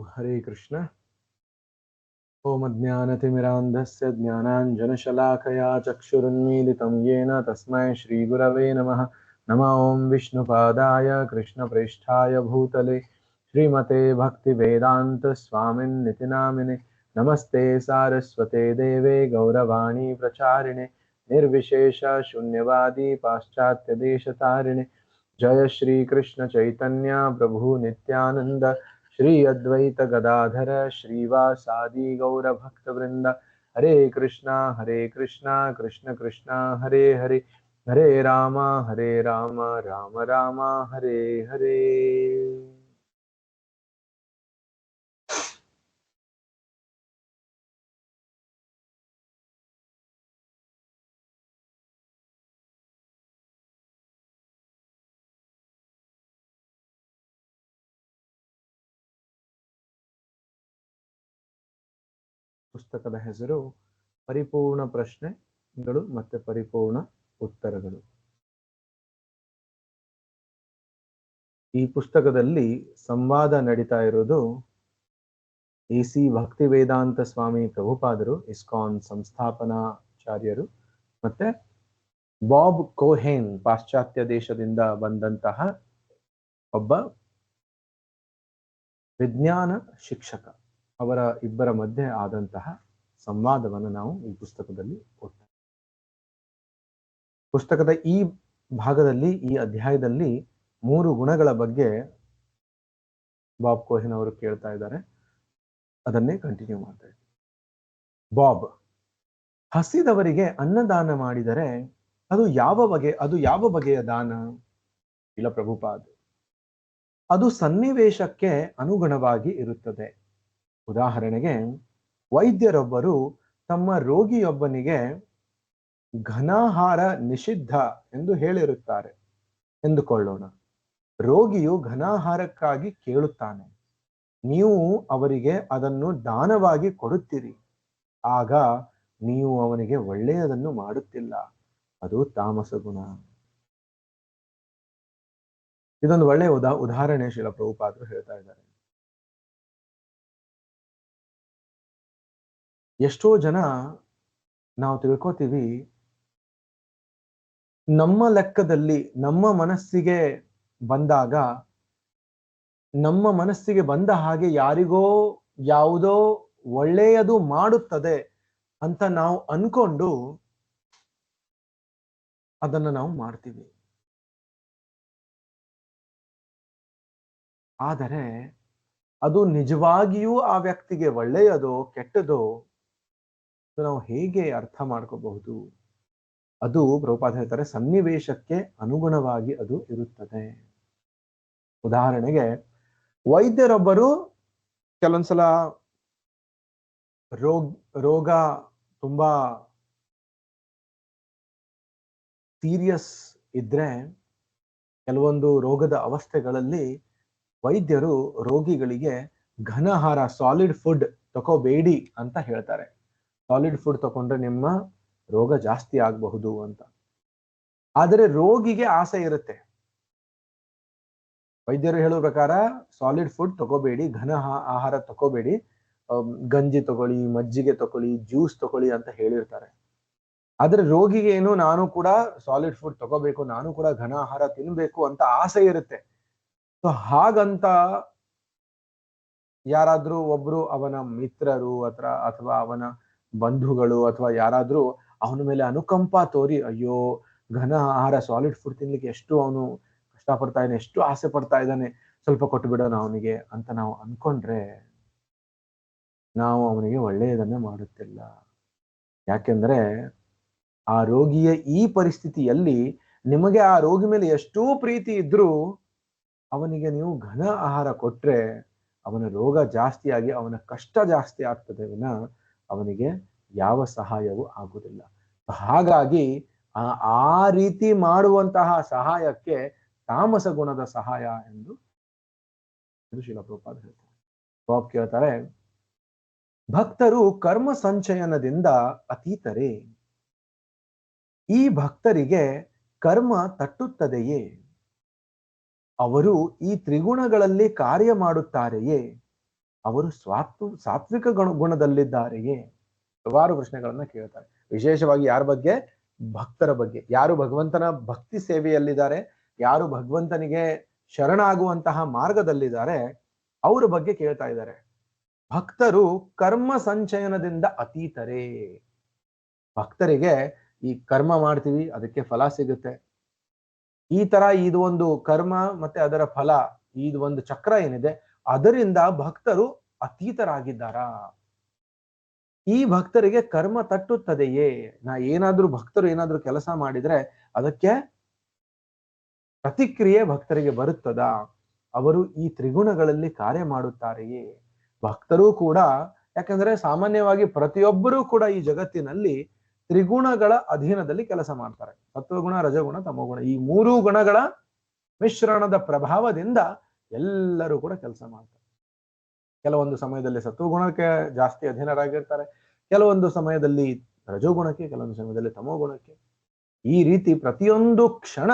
हरे कृष्ण। ओम अज्ञानतिमिरान्धस्य ज्ञानाञ्जनशलाकया चक्षुरुन्मीलितं येन तस्मै श्रीगुरवे नमः। नमः ओं विष्णुपादाय कृष्णप्रेष्ठाय भूतले श्रीमते भक्तिवेदान्तस्वामिन्निति नामिने। नमस्ते सारस्वते देवे गौरवाणी प्रचारिणे निर्विशेष शून्यवादी पाश्चात्यदेशतारिणे। जय श्री कृष्ण चैतन्य प्रभु नित्यानंद श्री अद्वैत गदाधर श्रीवासादि गौर भक्त वृंद। हरे कृष्णा कृष्ण कृष्णा हरे हरे हरे राम राम राम हरे हरे। ಪುಸ್ತಕದ ಹೆಸರು ಪರಿಪೂರ್ಣ ಪ್ರಶ್ನೆಗಳು ಮತ್ತೆ ಪರಿಪೂರ್ಣ ಉತ್ತರಗಳು. ಈ ಪುಸ್ತಕದಲ್ಲಿ ಸಂವಾದ ನಡೀತಾ ಇರೋದು ಎಸಿ ಭಕ್ತಿವೇದಾಂತ ಸ್ವಾಮಿ ಪ್ರಭುಪಾದರು, ಇಸ್ಕಾನ್ ಸಂಸ್ಥಾಪನಾಚಾರ್ಯರು, ಮತ್ತೆ ಬಾಬ್ ಕೋಹೆನ್ ಪಾಶ್ಚಾತ್ಯ ದೇಶದಿಂದ ಬಂದಂತಹ ಒಬ್ಬ ವಿಜ್ಞಾನ ಶಿಕ್ಷಕ, ಅವರ ಇಬ್ಬರ ಮಧ್ಯೆ ಆದಂತಹ ಸಂವಾದವನ್ನು ನಾವು ಈ ಪುಸ್ತಕದಲ್ಲಿ ಓದ್ತೇವೆ. ಪುಸ್ತಕದ ಈ ಭಾಗದಲ್ಲಿ, ಈ ಅಧ್ಯಾಯದಲ್ಲಿ 3 ಗುಣಗಳ ಬಗ್ಗೆ ಬಾಬ್ ಕೋಹೆನ್ ಅವರು ಕೇಳ್ತಾ ಇದ್ದಾರೆ. ಅದನ್ನೇ ಕಂಟಿನ್ಯೂ ಮಾಡ್ತಾ ಇದ್ದಾರೆ. ಬಾಬ್, ಹಸಿದವರಿಗೆ ಅನ್ನದಾನ ಮಾಡಿದರೆ ಅದು ಯಾವ ಬಗೆಯ ದಾನ? ಇಲ್ಲ ಪ್ರಭುಪಾದ, ಅದು ಸನ್ನಿವೇಶಕ್ಕೆ ಅನುಗುಣವಾಗಿ ಇರುತ್ತದೆ. ಉದಾಹರಣೆಗೆ, ವೈದ್ಯರೊಬ್ಬರು ತಮ್ಮ ರೋಗಿಯೊಬ್ಬನಿಗೆ ಘನಾಹಾರ ನಿಷಿದ್ಧ ಎಂದು ಹೇಳಿರುತ್ತಾರೆ ಎಂದುಕೊಳ್ಳೋಣ. ರೋಗಿಯು ಘನಾಹಾರಕ್ಕಾಗಿ ಕೇಳುತ್ತಾನೆ. ನೀವು ಅವರಿಗೆ ಅದನ್ನು ದಾನವಾಗಿ ಕೊಡುತ್ತೀರಿ. ಆಗ ನೀವು ಅವನಿಗೆ ಒಳ್ಳೆಯದನ್ನು ಮಾಡುತ್ತಿಲ್ಲ. ಅದು ತಾಮಸ ಗುಣ. ಇದೊಂದು ಒಳ್ಳೆಯ ಉದಾಹರಣೆ ಶ್ರೀಲ ಪ್ರಭುಪಾದರು ಹೇಳ್ತಾ ಇದ್ದಾರೆ. ಎಷ್ಟೋ ಜನ ನಾವು ತಿಳ್ಕೋತೀವಿ, ನಮ್ಮ ಲೆಕ್ಕದಲ್ಲಿ ನಮ್ಮ ಮನಸ್ಸಿಗೆ ಬಂದಾಗ, ನಮ್ಮ ಮನಸ್ಸಿಗೆ ಬಂದ ಹಾಗೆ ಯಾರಿಗೋ ಯಾವುದೋ ಒಳ್ಳೆಯದು ಮಾಡುತ್ತದೆ ಅಂತ ನಾವು ಅನ್ಕೊಂಡು ಅದನ್ನು ನಾವು ಮಾಡ್ತೀವಿ. ಆದರೆ ಅದು ನಿಜವಾಗಿಯೂ ಆ ವ್ಯಕ್ತಿಗೆ ಒಳ್ಳೆಯದೋ ಕೆಟ್ಟದೋ ನಾವು ಹೇಗೆ ಅರ್ಥ ಮಾಡ್ಕೋಬಹುದು? ಅದು ಪ್ರಭುಪಾದ ಹೇಳ್ತಾರೆ, ಸನ್ನಿವೇಶಕ್ಕೆ ಅನುಗುಣವಾಗಿ ಅದು ಇರುತ್ತದೆ. ಉದಾಹರಣೆಗೆ, ವೈದ್ಯರೊಬ್ಬರು ಕೆಲವೊಂದ್ಸಲ ರೋಗ ತುಂಬಾ ಸೀರಿಯಸ್ ಇದ್ರೆ, ಕೆಲವೊಂದು ರೋಗದ ಅವಸ್ಥೆಗಳಲ್ಲಿ ವೈದ್ಯರು ರೋಗಿಗಳಿಗೆ ಘನಾಹಾರ, ಸಾಲಿಡ್ ಫುಡ್ ತಗೋಬೇಡಿ ಅಂತ ಹೇಳ್ತಾರೆ. ಸಾಲಿಡ್ ಫುಡ್ ತಗೊಂಡ್ರೆ ನಿಮ್ಮ ರೋಗ ಜಾಸ್ತಿ ಆಗಬಹುದು ಅಂತ. ಆದರೆ ರೋಗಿಗೆ ಆಸೆ ಇರುತ್ತೆ. ವೈದ್ಯರು ಹೇಳೋ ಪ್ರಕಾರ ಸಾಲಿಡ್ ಫುಡ್ ತಗೋಬೇಡಿ, ಘನ ಆಹಾರ ತಗೋಬೇಡಿ, ಗಂಜಿ ತಗೊಳ್ಳಿ, ಮಜ್ಜಿಗೆ ತಗೊಳ್ಳಿ, ಜ್ಯೂಸ್ ತಗೊಳ್ಳಿ ಅಂತ ಹೇಳಿರ್ತಾರೆ. ಆದ್ರೆ ರೋಗಿಗೆ ಏನು, ನಾನು ಕೂಡ ಸಾಲಿಡ್ ಫುಡ್ ತಗೋಬೇಕು, ನಾನು ಕೂಡ ಘನ ಆಹಾರ ತಿನ್ಬೇಕು ಅಂತ ಆಸೆ ಇರುತ್ತೆ. ಸೊ ಹಾಗಂತ ಯಾರಾದ್ರೂ ಒಬ್ರು ಅವನ ಮಿತ್ರರು ಅಥವಾ ಅವನ ಬಂಧುಗಳು ಅಥವಾ ಯಾರಾದ್ರೂ ಅವನ ಮೇಲೆ ಅನುಕಂಪ ತೋರಿ, ಅಯ್ಯೋ ಘನ ಆಹಾರ ಸಾಲಿಡ್ ಫುಡ್ ತಿನ್ಲಿಕ್ಕೆ ಎಷ್ಟು ಅವನು ಕಷ್ಟಪಡ್ತಾ ಇದ್ದಾನೆ, ಎಷ್ಟು ಆಸೆ ಪಡ್ತಾ ಇದ್ದಾನೆ, ಸ್ವಲ್ಪ ಕೊಟ್ಟು ಬಿಡೋಣ ಅವನಿಗೆ ಅಂತ ನಾವು ಅನ್ಕೊಂಡ್ರೆ ನಾವು ಅವನಿಗೆ ಒಳ್ಳೆಯದನ್ನೇ ಮಾಡುತ್ತಿಲ್ಲ. ಯಾಕೆಂದ್ರೆ ಆ ರೋಗಿಯ ಈ ಪರಿಸ್ಥಿತಿಯಲ್ಲಿ ನಿಮಗೆ ಆ ರೋಗಿ ಮೇಲೆ ಎಷ್ಟೂ ಪ್ರೀತಿ ಇದ್ರೂ ಅವನಿಗೆ ನೀವು ಘನ ಆಹಾರ ಕೊಟ್ರೆ ಅವನ ರೋಗ ಜಾಸ್ತಿಯಾಗಿ ಅವನ ಕಷ್ಟ ಜಾಸ್ತಿ ಆಗ್ತದೆ ವಿನ ಅವನಿಗೆ ಯಾವ ಸಹಾಯವೂ ಆಗುವುದಿಲ್ಲ. ಹಾಗಾಗಿ ಆ ರೀತಿ ಮಾಡುವಂತಹ ಸಹಾಯಕ್ಕೆ ತಾಮಸ ಗುಣದ ಸಹಾಯ ಎಂದು ಶ್ರೀಲ ಪ್ರಭುಪಾದ ಹೇಳ್ತಾರೆ. ಬಾಬ್ ಕೇಳ್ತಾರೆ, ಭಕ್ತರು ಕರ್ಮ ಸಂಚಯನದಿಂದ ಅತೀತರೇ. ಈ ಭಕ್ತರಿಗೆ ಕರ್ಮ ತಟ್ಟುತ್ತದೆಯೇ? ಅವರು ಈ ತ್ರಿಗುಣಗಳಲ್ಲಿ ಕಾರ್ಯ ಮಾಡುತ್ತಾರೆಯೇ? ಅವರು ಸಾತ್ವಿಕ ಗುಣದಲ್ಲಿದ್ದಾರೆಯೇ? ಹಲವಾರು ಪ್ರಶ್ನೆಗಳನ್ನ ಕೇಳ್ತಾರೆ. ವಿಶೇಷವಾಗಿ ಯಾರ ಬಗ್ಗೆ? ಭಕ್ತರ ಬಗ್ಗೆ. ಯಾರು ಭಗವಂತನ ಭಕ್ತಿ ಸೇವೆಯಲ್ಲಿದ್ದಾರೆ, ಯಾರು ಭಗವಂತನಿಗೆ ಶರಣಾಗುವಂತಹ ಮಾರ್ಗದಲ್ಲಿದ್ದಾರೆ, ಅವರ ಬಗ್ಗೆ ಕೇಳ್ತಾ ಇದ್ದಾರೆ. ಭಕ್ತರು ಕರ್ಮ ಸಂಚಯನದಿಂದ ಅತೀತರೇ. ಭಕ್ತರಿಗೆ ಈ ಕರ್ಮ ಮಾಡ್ತೀವಿ, ಅದಕ್ಕೆ ಫಲ ಸಿಗುತ್ತೆ, ಈ ತರ ಇದು ಒಂದು ಕರ್ಮ ಮತ್ತೆ ಅದರ ಫಲ, ಇದು ಒಂದು ಚಕ್ರ ಏನಿದೆ, ಅದರಿಂದ ಭಕ್ತರು ಅತೀತರಾಗಿದ್ದಾರಾ? ಈ ಭಕ್ತರಿಗೆ ಕರ್ಮ ತಟ್ಟುತ್ತದೆಯೇ? ಭಕ್ತರು ಏನಾದ್ರೂ ಕೆಲಸ ಮಾಡಿದ್ರೆ ಅದಕ್ಕೆ ಪ್ರತಿಕ್ರಿಯೆ ಭಕ್ತರಿಗೆ ಬರುತ್ತದಾ? ಅವರು ಈ ತ್ರಿಗುಣಗಳಲ್ಲಿ ಕಾರ್ಯ ಮಾಡುತ್ತಾರೆಯೇ? ಭಕ್ತರು ಕೂಡ, ಯಾಕಂದ್ರೆ ಸಾಮಾನ್ಯವಾಗಿ ಪ್ರತಿಯೊಬ್ಬರೂ ಕೂಡ ಈ ಜಗತ್ತಿನಲ್ಲಿ ತ್ರಿಗುಣಗಳ ಅಧೀನದಲ್ಲಿ ಕೆಲಸ ಮಾಡ್ತಾರೆ. ಸತ್ವಗುಣ, ರಜಗುಣ, ತಮೋಗುಣ, ಈ ಮೂರೂ ಗುಣಗಳ ಮಿಶ್ರಣದ ಪ್ರಭಾವದಿಂದ ಎಲ್ಲರೂ ಕೂಡ ಕೆಲಸ ಮಾಡ್ತಾರೆ. ಕೆಲವೊಂದು ಸಮಯದಲ್ಲಿ ಸತ್ವಗುಣಕ್ಕೆ ಜಾಸ್ತಿ ಅಧೀನರಾಗಿರ್ತಾರೆ, ಕೆಲವೊಂದು ಸಮಯದಲ್ಲಿ ರಜೋಗುಣಕ್ಕೆ, ಕೆಲವೊಂದು ಸಮಯದಲ್ಲಿ ತಮೋಗುಣಕ್ಕೆ. ಈ ರೀತಿ ಪ್ರತಿಯೊಂದು ಕ್ಷಣ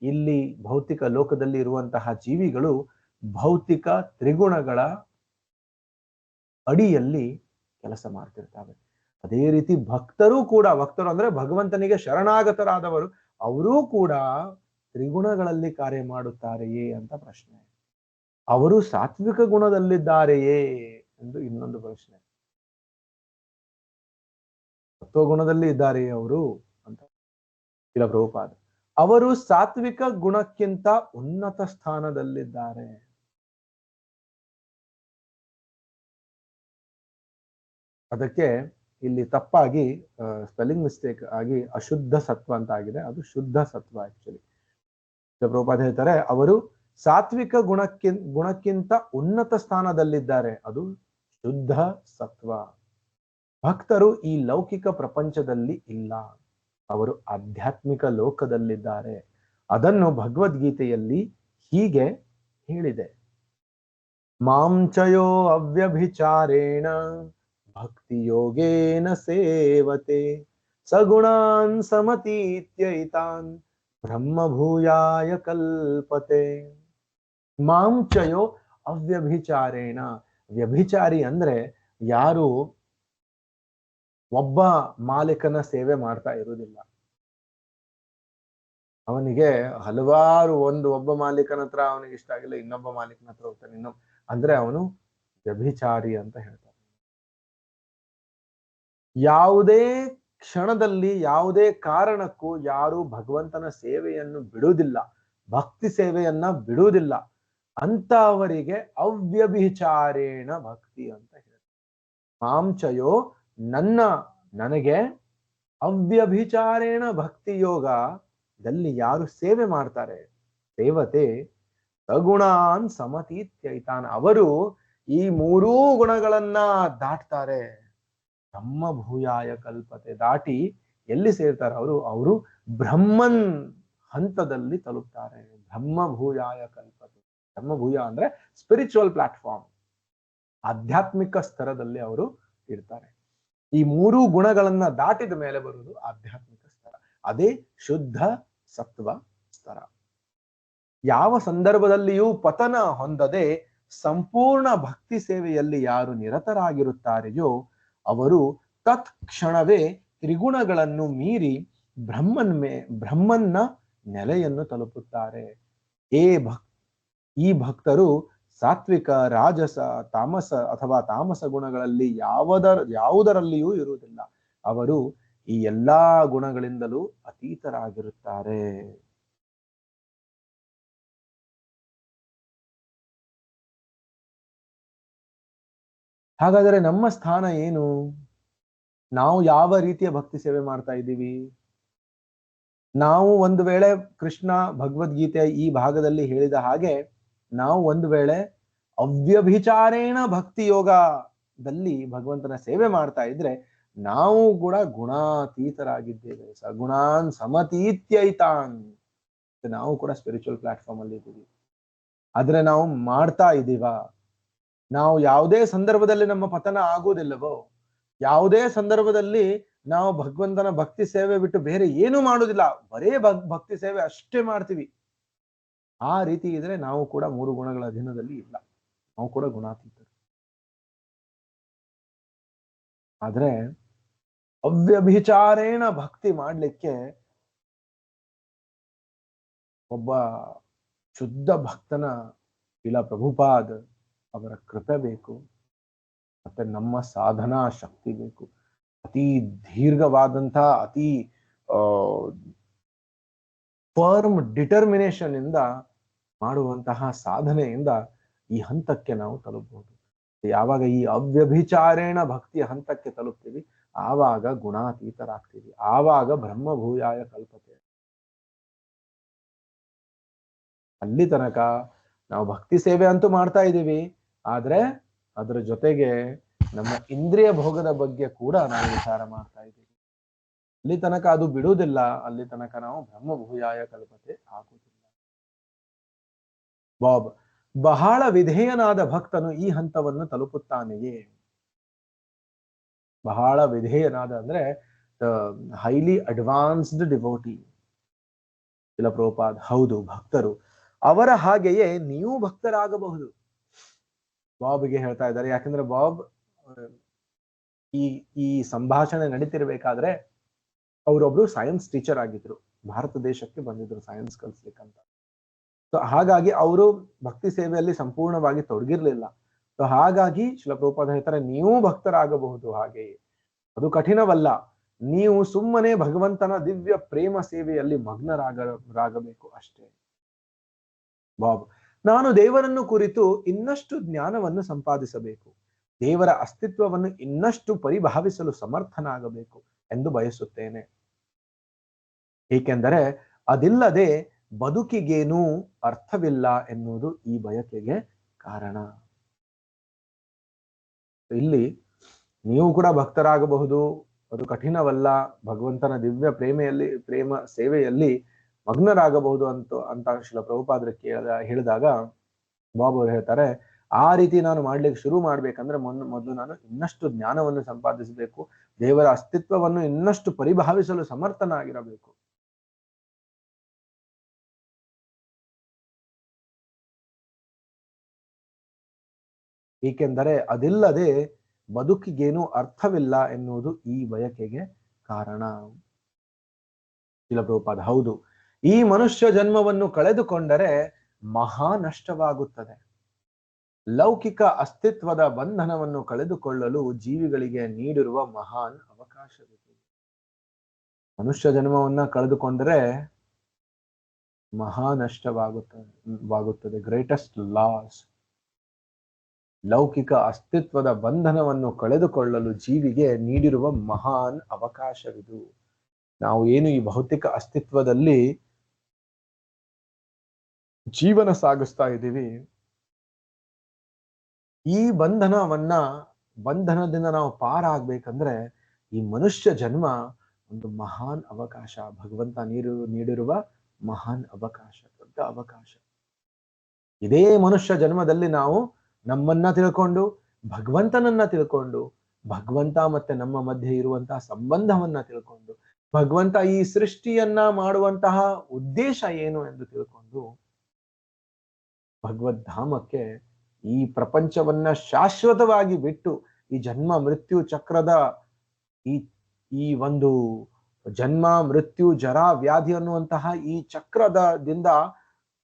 ಇಲ್ಲಿ ಭೌತಿಕ ಲೋಕದಲ್ಲಿ ಇರುವಂತಹ ಜೀವಿಗಳು ಭೌತಿಕ ತ್ರಿಗುಣಗಳ ಅಡಿಯಲ್ಲಿ ಕೆಲಸ ಮಾಡ್ತಿರ್ತಾರೆ. ಅದೇ ರೀತಿ ಭಕ್ತರು ಅಂದ್ರೆ ಭಗವಂತನಿಗೆ ಶರಣಾಗತರಾದವರು, ಅವರೂ ಕೂಡ ತ್ರಿಗುಣಗಳಲ್ಲಿ ಕಾರ್ಯ ಮಾಡುತ್ತಾರೆಯೇ ಅಂತ ಪ್ರಶ್ನೆ. ಅವರು ಸಾತ್ವಿಕ ಗುಣದಲ್ಲಿದ್ದಾರೆಯೇ ಎಂದು ಇನ್ನೊಂದು ಪ್ರಶ್ನೆ. ಸತ್ವಗುಣದಲ್ಲಿ ಇದ್ದಾರೆಯೇ ಅವರು ಅಂತ ಇಲ್ಲ ಪ್ರಭುಪಾದ. ಅವರು ಸಾತ್ವಿಕ ಗುಣಕ್ಕಿಂತ ಉನ್ನತ ಸ್ಥಾನದಲ್ಲಿದ್ದಾರೆ. ಅದಕ್ಕೆ ಇಲ್ಲಿ ತಪ್ಪಾಗಿ ಸ್ಪೆಲ್ಲಿಂಗ್ ಮಿಸ್ಟೇಕ್ ಆಗಿ ಅಶುದ್ಧ ಸತ್ವ ಅಂತ ಆಗಿದೆ, ಅದು ಶುದ್ಧ ಸತ್ವ. ಆಕ್ಚುಲಿ ಪ್ರಭುಪಾದ ಹೇಳ್ತಾರೆ ಅವರು ಸಾತ್ವಿಕ ಗುಣಕ್ಕಿಂತ ಉನ್ನತ ಸ್ಥಾನದಲ್ಲಿದ್ದಾರೆ, ಅದು ಶುದ್ಧ ಸತ್ವ. ಭಕ್ತರು ಈ ಲೌಕಿಕ ಪ್ರಪಂಚದಲ್ಲಿ ಇಲ್ಲ, ಅವರು ಆಧ್ಯಾತ್ಮಿಕ ಲೋಕದಲ್ಲಿದ್ದಾರೆ. ಅದನ್ನು ಭಗವದ್ಗೀತೆಯಲ್ಲಿ ಹೀಗೆ ಹೇಳಿದೆ: ಮಾಂಚಯೋ ಅವ್ಯಭಿಚಾರೇಣ ಭಕ್ತಿ ಯೋಗೇನ ಸೇವತೆ ಸಗುಣಾನ್ ಸಮತೀತ್ಯೈತಾನ್ ಬ್ರಹ್ಮಭೂಯಾಯ ಕಲ್ಪತೆ. ಮಾಂಚಯೋ ಅವ್ಯಭಿಚಾರೇಣ. ವ್ಯಭಿಚಾರಿ ಅಂದ್ರೆ ಯಾರು ಒಬ್ಬ ಮಾಲೀಕನ ಸೇವೆ ಮಾಡ್ತಾ ಇರುವುದಿಲ್ಲ, ಅವನಿಗೆ ಹಲವಾರು ಒಬ್ಬ ಮಾಲೀಕನ ಹತ್ರ ಅವನಿಗೆ ಇಷ್ಟ ಆಗಿಲ್ಲ, ಇನ್ನೊಬ್ಬ ಮಾಲೀಕನ ಹತ್ರ ಹೋಗ್ತಾನೆ, ಅಂದ್ರೆ ಅವನು ವ್ಯಭಿಚಾರಿ ಅಂತ ಹೇಳ್ತಾರೆ. ಯಾವುದೇ ಕ್ಷಣದಲ್ಲಿ ಯಾವುದೇ ಕಾರಣಕ್ಕೂ ಯಾರು ಭಗವಂತನ ಸೇವೆಯನ್ನು ಬಿಡುವುದಿಲ್ಲ, ಭಕ್ತಿ ಸೇವೆಯನ್ನ ಬಿಡುವುದಿಲ್ಲ, ಅಂತವರಿಗೆ ಅವ್ಯಭಿಚಾರೇಣ ಭಕ್ತಿ ಅಂತ ಹೇಳ್ತಾರೆ. ಮಾಂಚಯೋ ನನಗೆ ಅವ್ಯಭಿಚಾರೇಣ ಭಕ್ತಿ ಯೋಗದಲ್ಲಿ ಯಾರು ಸೇವೆ ಮಾಡ್ತಾರೆ, ಸೇವತೆ ಸಗುಣಾನ್ ಸಮತೀತ್ಯೈತಾನ್, ಅವರು ಈ ಮೂರೂ ಗುಣಗಳನ್ನ ದಾಟ್ತಾರೆ. ಬ್ರಹ್ಮಭೂಯಾಯ ಕಲ್ಪತೆ, ದಾಟಿ ಎಲ್ಲಿ ಸೇರ್ತಾರೆ ಅವರು ಬ್ರಹ್ಮನ್ ಹಂತದಲ್ಲಿ ತಲುಪ್ತಾರೆ. ಬ್ರಹ್ಮಭೂಯಾಯ ಕಲ್ಪತೆ. ಬ್ರಹ್ಮಭೂಯ ಅಂದ್ರೆ ಸ್ಪಿರಿಚುವಲ್ ಪ್ಲಾಟ್ಫಾರ್ಮ್, ಆಧ್ಯಾತ್ಮಿಕ ಸ್ತರದಲ್ಲಿ ಅವರು ಇರ್ತಾರೆ. ಈ ಮೂರೂ ಗುಣಗಳನ್ನ ದಾಟಿದ ಮೇಲೆ ಬರುವುದು ಆಧ್ಯಾತ್ಮಿಕ ಸ್ತರ, ಅದೇ ಶುದ್ಧ ಸತ್ವ ಸ್ತರ. ಯಾವ ಸಂದರ್ಭದಲ್ಲಿಯೂ ಪತನ ಹೊಂದದೆ ಸಂಪೂರ್ಣ ಭಕ್ತಿ ಸೇವೆಯಲ್ಲಿ ಯಾರು ನಿರತರಾಗಿರುತ್ತಾರೆಯೋ ಅವರು ತತ್ಕ್ಷಣವೇ ತ್ರಿಗುಣಗಳನ್ನು ಮೀರಿ ಬ್ರಹ್ಮನ್ನ ನೆಲೆಯನ್ನು ತಲುಪುತ್ತಾರೆ. ಈ ಭಕ್ತರು ಸಾತ್ವಿಕ, ರಾಜಸ, ತಾಮಸ ಅಥವಾ ತಾಮಸ ಗುಣಗಳಲ್ಲಿ ಯಾವುದರಲ್ಲಿಯೂ ಇರುವುದಿಲ್ಲ. ಅವರು ಈ ಎಲ್ಲಾ ಗುಣಗಳಿಂದಲೂ ಅತೀತರಾಗಿರುತ್ತಾರೆ. ಹಾಗಾದರೆ ನಮ್ಮ ಸ್ಥಾನ ಏನು? ನಾವು ಯಾವ ರೀತಿಯ ಭಕ್ತಿ ಸೇವೆ ಮಾಡ್ತಾ ಇದ್ದೀವಿ? ನಾವು ಒಂದು ವೇಳೆ ಕೃಷ್ಣ ಭಗವದ್ಗೀತೆ ಈ ಭಾಗದಲ್ಲಿ ಹೇಳಿದ ಹಾಗೆ ನಾವು ಒಂದು ವೇಳೆ ಅವ್ಯಭಿಚಾರೇಣ ಭಕ್ತಿ ಯೋಗದಲ್ಲಿ ಭಗವಂತನ ಸೇವೆ ಮಾಡ್ತಾ ಇದ್ರೆ ನಾವು ಕೂಡ ಗುಣಾತೀತರಾಗಿದ್ದೇವೆ. ಸಗುಣಾನ್ ಸಮತೀತ್ಯೈತಾನ್, ನಾವು ಕೂಡ ಸ್ಪಿರಿಚುವಲ್ ಪ್ಲಾಟ್ಫಾರ್ಮ್ ಅಲ್ಲಿ ಇದ್ದೀವಿ. ಆದ್ರೆ ನಾವು ಮಾಡ್ತಾ ಇದ್ದೀವ? ನಾವು ಯಾವುದೇ ಸಂದರ್ಭದಲ್ಲಿ ನಮ್ಮ ಪತನ ಆಗುವುದಿಲ್ಲವೋ, ಯಾವುದೇ ಸಂದರ್ಭದಲ್ಲಿ ನಾವು ಭಗವಂತನ ಭಕ್ತಿ ಸೇವೆ ಬಿಟ್ಟು ಬೇರೆ ಏನು ಮಾಡುವುದಿಲ್ಲ, ಬರೇ ಭಕ್ತಿ ಸೇವೆ ಅಷ್ಟೇ ಮಾಡ್ತೀವಿ, ಆ ರೀತಿ ಇದ್ರೆ ನಾವು ಕೂಡ ಮೂರು ಗುಣಗಳ ಅಧೀನದಲ್ಲಿ ಇಲ್ಲ, ನಾವು ಕೂಡ ಗುಣಾತೀತರು. ಆದ್ರೆ ಅವ್ಯಭಿಚಾರೇಣ ಭಕ್ತಿ ಮಾಡ್ಲಿಕ್ಕೆ ಒಬ್ಬ ಶುದ್ಧ ಭಕ್ತನ ಇಲ್ಲ ಪ್ರಭುಪಾದ್ ಅವರ ಕೃಪೆ ಬೇಕು, ಮತ್ತೆ ನಮ್ಮ ಸಾಧನಾ ಶಕ್ತಿ ಬೇಕು. ಅತಿ ದೀರ್ಘವಾದಂತಹ ಅತಿ ಫರ್ಮ್ ಡಿಟರ್ಮಿನೇಷನ್ ಇಂದ ಮಾಡುವಂತಹ ಸಾಧನೆಯಿಂದ ಈ ಹಂತಕ್ಕೆ ನಾವು ತಲುಪಬಹುದು. ಯಾವಾಗ ಈ ಅವ್ಯಭಿಚಾರೇಣ ಭಕ್ತಿಯ ಹಂತಕ್ಕೆ ತಲುಪ್ತೀವಿ ಆವಾಗ ಗುಣಾತೀತರಾಗ್ತೀವಿ, ಆವಾಗ ಬ್ರಹ್ಮಭೂಯಾಯ ಕಲ್ಪತೆ. ಅಲ್ಲಿ ತನಕ ನಾವು ಭಕ್ತಿ ಸೇವೆ ಅಂತೂ ಮಾಡ್ತಾ ಇದ್ದೀವಿ, ಆದ್ರೆ ಅದರ ಜೊತೆಗೆ ನಮ್ಮ ಇಂದ್ರಿಯ ಭೋಗದ ಬಗ್ಗೆ ಕೂಡ ನಾವು ವಿಚಾರ ಮಾಡ್ತಾ ಇದ್ದೀವಿ. ಅಲ್ಲಿ ತನಕ ಅದು ಬಿಡುವುದಿಲ್ಲ, ಅಲ್ಲಿ ತನಕ ನಾವು ಬ್ರಹ್ಮಭೂಯಾಯ ಕಲ್ಪತೆ ಆಗುವುದಿಲ್ಲ. ಬಾಬ್ ಬಹಳ ವಿಧೇಯನಾದ ಭಕ್ತನು ಈ ಹಂತವನ್ನು ತಲುಪುತ್ತಾನೆಯೇ? ಬಹಳ ವಿಧೇಯನಾದ ಅಂದ್ರೆ ಹೈಲಿ ಅಡ್ವಾನ್ಸ್ಡ್ ಡಿವೋಟಿ. ಇಲ್ಲ ಪ್ರಭುಪಾದ್, ಹೌದು ಭಕ್ತರು, ಅವರ ಹಾಗೆಯೇ ನೀವು ಭಕ್ತರಾಗಬಹುದು. ಬಾಬ್ಗೆ ಹೇಳ್ತಾ ಇದ್ದಾರೆ. ಯಾಕಂದ್ರೆ ಬಾಬ್ ಈ ಸಂಭಾಷಣೆ ನಡೀತಿರ್ಬೇಕಾದ್ರೆ ಅವರೊಬ್ರು ಸೈನ್ಸ್ ಟೀಚರ್ ಆಗಿದ್ರು, ಭಾರತ ದೇಶಕ್ಕೆ ಬಂದಿದ್ರು ಸೈನ್ಸ್ ಕಲಿಸ್ಲಿಕ್ಕಂತ. ಸೊ ಹಾಗಾಗಿ ಅವರು ಭಕ್ತಿ ಸೇವೆಯಲ್ಲಿ ಸಂಪೂರ್ಣವಾಗಿ ತೊಡಗಿರ್ಲಿಲ್ಲ. ಸೊ ಹಾಗಾಗಿ ಶಿಲ ಪ್ರಭುಪಾದ ಹೇಳ್ತಾರೆ, ನೀವು ಭಕ್ತರಾಗಬಹುದು, ಹಾಗೆಯೇ ಅದು ಕಠಿಣವಲ್ಲ. ನೀವು ಸುಮ್ಮನೆ ಭಗವಂತನ ದಿವ್ಯ ಪ್ರೇಮ ಸೇವೆಯಲ್ಲಿ ಮಗ್ನರಾಗಬೇಕು ಅಷ್ಟೇ. ಬಾಬ್, ನಾನು ದೇವರನ್ನು ಕುರಿತು ಇನ್ನಷ್ಟು ಜ್ಞಾನವನ್ನು ಸಂಪಾದಿಸಬೇಕು, ದೇವರ ಅಸ್ತಿತ್ವವನ್ನು ಇನ್ನಷ್ಟು ಪರಿಭಾವಿಸಲು ಸಮರ್ಥನಾಗಬೇಕು ಎಂದು ಬಯಸುತ್ತೇನೆ. ಏಕೆಂದರೆ ಅದಿಲ್ಲದೆ ಬದುಕಿಗೇನೂ ಅರ್ಥವಿಲ್ಲ ಎನ್ನುವುದು ಈ ಬಯಕೆಗೆ ಕಾರಣ. ಇಲ್ಲಿ ನೀವು ಕೂಡ ಭಕ್ತರಾಗಬಹುದು, ಅದು ಕಠಿಣವಲ್ಲ, ಭಗವಂತನ ದಿವ್ಯ ಪ್ರೇಮ ಸೇವೆಯಲ್ಲಿ ಮಗ್ನರಾಗಬಹುದು ಅಂತ ಶಿಲ ಪ್ರಭುಪಾದರು ಹೇಳಿದಾಗ ಬಾಬು ಅವರು ಹೇಳ್ತಾರೆ, ಆ ರೀತಿ ನಾನು ಮಾಡ್ಲಿಕ್ಕೆ ಶುರು ಮಾಡ್ಬೇಕಂದ್ರೆ ಮೊದಲು ನಾನು ಇನ್ನಷ್ಟು ಜ್ಞಾನವನ್ನು ಸಂಪಾದಿಸಬೇಕು, ದೇವರ ಅಸ್ತಿತ್ವವನ್ನು ಇನ್ನಷ್ಟು ಪರಿಭಾವಿಸಲು ಸಮರ್ಥನಾಗಿರಬೇಕು. ಏಕೆಂದರೆ ಅದಿಲ್ಲದೆ ಬದುಕಿಗೇನು ಅರ್ಥವಿಲ್ಲ ಎನ್ನುವುದು ಈ ಬಯಕೆಗೆ ಕಾರಣ. ಶಿಲ ಪ್ರಭುಪಾದ, ಹೌದು, ಈ ಮನುಷ್ಯ ಜನ್ಮವನ್ನು ಕಳೆದುಕೊಂಡರೆ ಮಹಾ ನಷ್ಟವಾಗುತ್ತದೆ. ಲೌಕಿಕ ಅಸ್ತಿತ್ವದ ಬಂಧನವನ್ನು ಕಳೆದುಕೊಳ್ಳಲು ಜೀವಿಗಳಿಗೆ ನೀಡಿರುವ ಮಹಾನ್ ಅವಕಾಶವಿದೆ. ಮನುಷ್ಯ ಜನ್ಮವನ್ನ ಕಳೆದುಕೊಂಡರೆ ಮಹಾ ನಷ್ಟವಾಗುತ್ತದೆ, ಗ್ರೇಟೆಸ್ಟ್ ಲಾಸ್. ಲೌಕಿಕ ಅಸ್ತಿತ್ವದ ಬಂಧನವನ್ನು ಕಳೆದುಕೊಳ್ಳಲು ಜೀವಿಗೆ ನೀಡಿರುವ ಮಹಾನ್ ಅವಕಾಶವಿದು. ನಾವು ಏನು ಈ ಭೌತಿಕ ಅಸ್ತಿತ್ವದಲ್ಲಿ ಜೀವನ ಸಾಗಿಸ್ತಾ ಇದ್ದೀವಿ, ಈ ಬಂಧನದಿಂದ ನಾವು ಪಾರಾಗ್ಬೇಕಂದ್ರೆ ಈ ಮನುಷ್ಯ ಜನ್ಮ ಒಂದು ಮಹಾನ್ ಅವಕಾಶ, ಭಗವಂತ ನೀಡಿರುವ ಮಹಾನ್ ಅವಕಾಶ, ದೊಡ್ಡ ಅವಕಾಶ. ಇದೇ ಮನುಷ್ಯ ಜನ್ಮದಲ್ಲಿ ನಾವು ನಮ್ಮನ್ನ ತಿಳ್ಕೊಂಡು, ಭಗವಂತನನ್ನ ತಿಳ್ಕೊಂಡು, ಭಗವಂತ ಮತ್ತೆ ನಮ್ಮ ಮಧ್ಯೆ ಇರುವಂತಹ ಸಂಬಂಧವನ್ನ ತಿಳ್ಕೊಂಡು, ಭಗವಂತ ಈ ಸೃಷ್ಟಿಯನ್ನ ಮಾಡುವಂತಹ ಉದ್ದೇಶ ಏನು ಎಂದು ತಿಳ್ಕೊಂಡು ಭಗವದ್ಧಾಮಕ್ಕೆ, ಈ ಪ್ರಪಂಚವನ್ನ ಶಾಶ್ವತವಾಗಿ ಬಿಟ್ಟು ಈ ಜನ್ಮ ಮೃತ್ಯು ಚಕ್ರದ ಈ ಒಂದು ಜನ್ಮ ಮೃತ್ಯು ಜರಾ ವ್ಯಾಧಿ ಅನ್ನುವಂತಹ ಈ ಚಕ್ರದಿಂದ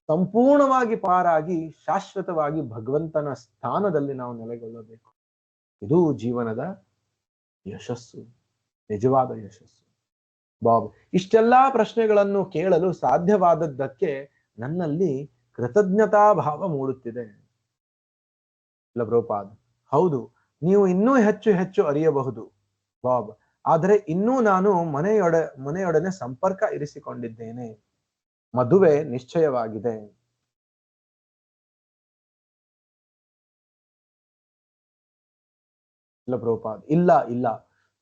ಸಂಪೂರ್ಣವಾಗಿ ಪಾರಾಗಿ ಶಾಶ್ವತವಾಗಿ ಭಗವಂತನ ಸ್ಥಾನದಲ್ಲಿ ನಾವು ನೆಲೆಗೊಳ್ಳಬೇಕು. ಇದು ಜೀವನದ ಯಶಸ್ಸು, ನಿಜವಾದ ಯಶಸ್ಸು. ಬಾಬ್, ಇಷ್ಟೆಲ್ಲಾ ಪ್ರಶ್ನೆಗಳನ್ನು ಕೇಳಲು ಸಾಧ್ಯವಾದದ್ದಕ್ಕೆ ನನ್ನಲ್ಲಿ ಕೃತಜ್ಞತಾ ಭಾವ ಮೂಡುತ್ತಿದೆ. ಇಲ್ಲ ಪ್ರಭುಪಾದ್, ಹೌದು, ನೀವು ಇನ್ನೂ ಹೆಚ್ಚು ಹೆಚ್ಚು ಅರಿಯಬಹುದು ಬಾಬ್, ಆದರೆ ಇನ್ನೂ ನಾನು ಮನೆಯೊಡನೆ ಸಂಪರ್ಕ ಇರಿಸಿಕೊಂಡಿದ್ದೇನೆ, ಮದುವೆ ನಿಶ್ಚಯವಾಗಿದೆ. ಇಲ್ಲ ಪ್ರಭುಪಾದ್, ಇಲ್ಲ,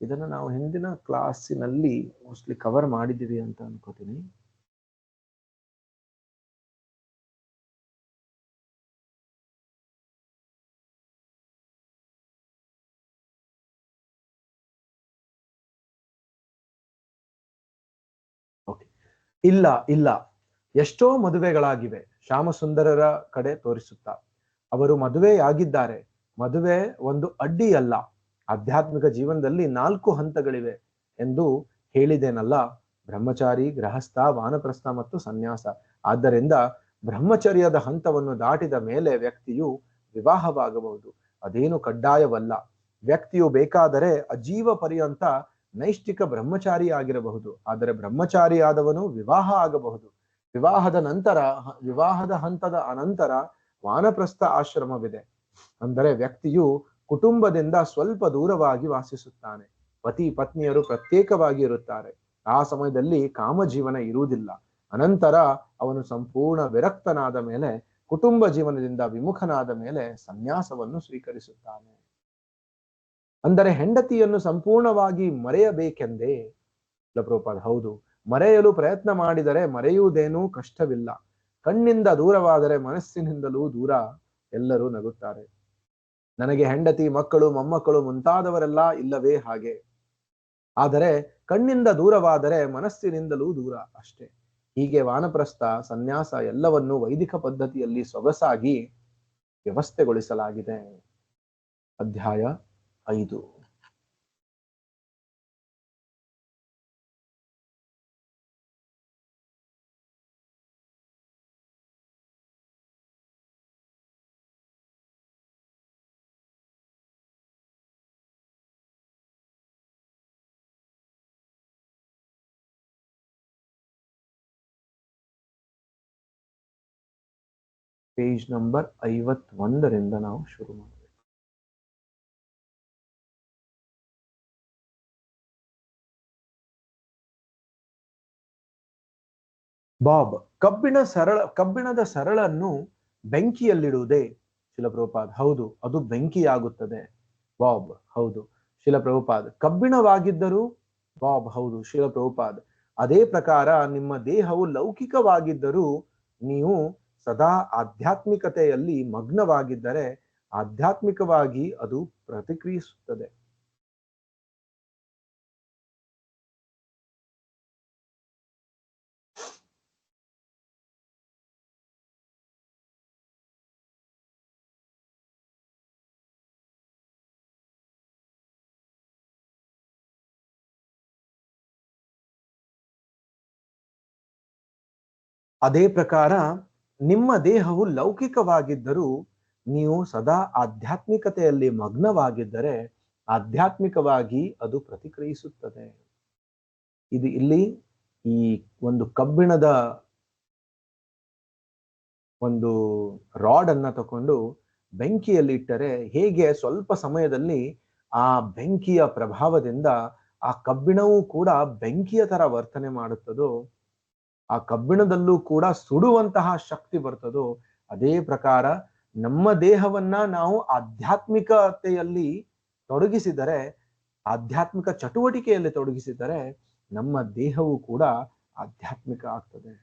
ಇದನ್ನ ನಾವು ಹಿಂದಿನ ಕ್ಲಾಸಿನಲ್ಲಿ ಮೋಸ್ಟ್ಲಿ ಕವರ್ ಮಾಡಿದ್ದೀವಿ ಅಂತ ಅನ್ಕೋತೀನಿ. ಇಲ್ಲ, ಎಷ್ಟೋ ಮದುವೆಗಳಾಗಿವೆ. ಶ್ಯಾಮಸುಂದರರ ಕಡೆ ತೋರಿಸುತ್ತಾ ಅವರು ಮದುವೆಯಾಗಿದ್ದಾರೆ. ಮದುವೆ ಒಂದು ಅಡ್ಡಿ ಅಲ್ಲ, ಆಧ್ಯಾತ್ಮಿಕ ಜೀವನದಲ್ಲಿ 4 ಹಂತಗಳಿವೆ ಎಂದು ಹೇಳಿದೇನಲ್ಲ, ಬ್ರಹ್ಮಚಾರಿ, ಗೃಹಸ್ಥ, ವಾನಪ್ರಸ್ಥ ಮತ್ತು ಸನ್ಯಾಸ. ಆದ್ದರಿಂದ ಬ್ರಹ್ಮಚರ್ಯದ ಹಂತವನ್ನು ದಾಟಿದ ಮೇಲೆ ವ್ಯಕ್ತಿಯು ವಿವಾಹವಾಗಬಹುದು. ಅದೇನು ಕಡ್ಡಾಯವಲ್ಲ. ವ್ಯಕ್ತಿಯು ಬೇಕಾದರೆ ಅಜೀವ ಪರ್ಯಂತ ನೈಷ್ಠಿಕ ಬ್ರಹ್ಮಚಾರಿ ಆಗಿರಬಹುದು. ಆದರೆ ಬ್ರಹ್ಮಚಾರಿಯಾದವನು ವಿವಾಹ ಆಗಬಹುದು. ವಿವಾಹದ ಹಂತದ ಅನಂತರ ವಾನಪ್ರಸ್ಥ ಆಶ್ರಮವಿದೆ. ಅಂದರೆ ವ್ಯಕ್ತಿಯು ಕುಟುಂಬದಿಂದ ಸ್ವಲ್ಪ ದೂರವಾಗಿ ವಾಸಿಸುತ್ತಾನೆ. ಪತಿ ಪತ್ನಿಯರು ಪ್ರತ್ಯೇಕವಾಗಿ ಇರುತ್ತಾರೆ. ಆ ಸಮಯದಲ್ಲಿ ಕಾಮಜೀವನ ಇರುವುದಿಲ್ಲ. ಅನಂತರ ಅವನು ಸಂಪೂರ್ಣ ವಿರಕ್ತನಾದ ಮೇಲೆ, ಕುಟುಂಬ ಜೀವನದಿಂದ ವಿಮುಖನಾದ ಮೇಲೆ ಸನ್ಯಾಸವನ್ನು ಸ್ವೀಕರಿಸುತ್ತಾನೆ. ಅಂದರೆ ಹೆಂಡತಿಯನ್ನು ಸಂಪೂರ್ಣವಾಗಿ ಮರೆಯಬೇಕೆಂದೇ? ಪ್ರಭುಪಾದ: ಹೌದು, ಮರೆಯಲು ಪ್ರಯತ್ನ ಮಾಡಿದರೆ ಮರೆಯುವುದೇನೂ ಕಷ್ಟವಿಲ್ಲ. ಕಣ್ಣಿಂದ ದೂರವಾದರೆ ಮನಸ್ಸಿನಿಂದಲೂ ದೂರ. ಎಲ್ಲರೂ ನಗುತ್ತಾರೆ. ನನಗೆ ಹೆಂಡತಿ, ಮಕ್ಕಳು, ಮೊಮ್ಮಕ್ಕಳು ಮುಂತಾದವರೆಲ್ಲ ಇಲ್ಲವೇ ಹಾಗೆ. ಆದರೆ ಕಣ್ಣಿಂದ ದೂರವಾದರೆ ಮನಸ್ಸಿನಿಂದಲೂ ದೂರ ಅಷ್ಟೇ. ಹೀಗೆ ವಾನಪ್ರಸ್ಥ, ಸನ್ಯಾಸ ಎಲ್ಲವನ್ನೂ ವೈದಿಕ ಪದ್ಧತಿಯಲ್ಲಿ ಸೊಗಸಾಗಿ ವ್ಯವಸ್ಥೆಗೊಳಿಸಲಾಗಿದೆ. ಅಧ್ಯಾಯ 5. ಪೇಜ್ ನಂಬರ್ 51ರಿಂದ ನಾವು ಶುರು ಮಾಡಬೇಕು. ಬಾಬ್: ಕಬ್ಬಿಣದ ಸರಳನ್ನು ಬೆಂಕಿಯಲ್ಲಿಡುವುದೇ? ಶಿಲಪ್ರಭುಪಾದ್: ಹೌದು, ಅದು ಬೆಂಕಿಯಾಗುತ್ತದೆ. ಬಾಬ್: ಹೌದು. ಶಿಲಪ್ರಭುಪಾದ್: ಕಬ್ಬಿಣವಾಗಿದ್ದರೂ? ಬಾಬ್: ಹೌದು. ಶಿಲಪ್ರಭುಪಾದ್: ಅದೇ ಪ್ರಕಾರ ನಿಮ್ಮ ದೇಹವು ಲೌಕಿಕವಾಗಿದ್ದರೂ ನೀವು ಸದಾ ಆಧ್ಯಾತ್ಮಿಕತೆಯಲ್ಲಿ ಮಗ್ನವಾಗಿದ್ದರೆ ಆಧ್ಯಾತ್ಮಿಕವಾಗಿ ಅದು ಪ್ರತಿಕ್ರಿಯಿಸುತ್ತದೆ. ಅದೇ ಪ್ರಕಾರ ನಿಮ್ಮ ದೇಹವು ಲೌಕಿಕವಾಗಿದ್ದರೂ ನೀವು ಸದಾ ಆಧ್ಯಾತ್ಮಿಕತೆಯಲ್ಲಿ ಮಗ್ನವಾಗಿದ್ದರೆ ಆಧ್ಯಾತ್ಮಿಕವಾಗಿ ಅದು ಪ್ರತಿಕ್ರಿಯಿಸುತ್ತದೆ. ಇದು ಇಲ್ಲಿ ಈ ಒಂದು ಕಬ್ಬಿಣದ ಒಂದು ರಾಡ್ ಅನ್ನ ತಕೊಂಡು ಬೆಂಕಿಯಲ್ಲಿ ಇಟ್ಟರೆ ಹೇಗೆ ಸ್ವಲ್ಪ ಸಮಯದಲ್ಲಿ ಆ ಬೆಂಕಿಯ ಪ್ರಭಾವದಿಂದ ಆ ಕಬ್ಬಿಣವೂ ಕೂಡ ಬೆಂಕಿಯ ತರ ವರ್ತನೆ ಮಾಡುತ್ತದೋ, ಆ ಕಬ್ಬಿಣದಲ್ಲೂ ಕೂಡ ಸುಡುವಂತಹ ಶಕ್ತಿ ಬರ್ತದೋ, ಅದೇ ಪ್ರಕಾರ ನಮ್ಮ ದೇಹವನ್ನ ನಾವು ಆಧ್ಯಾತ್ಮಿಕತೆಯಲ್ಲಿ ತೊಡಗಿಸಿದರೆ, ಆಧ್ಯಾತ್ಮಿಕ ಚಟುವಟಿಕೆಯಲ್ಲಿ ತೊಡಗಿಸಿದರೆ ನಮ್ಮ ದೇಹವು ಕೂಡ ಆಧ್ಯಾತ್ಮಿಕ ಆಗ್ತದೆ.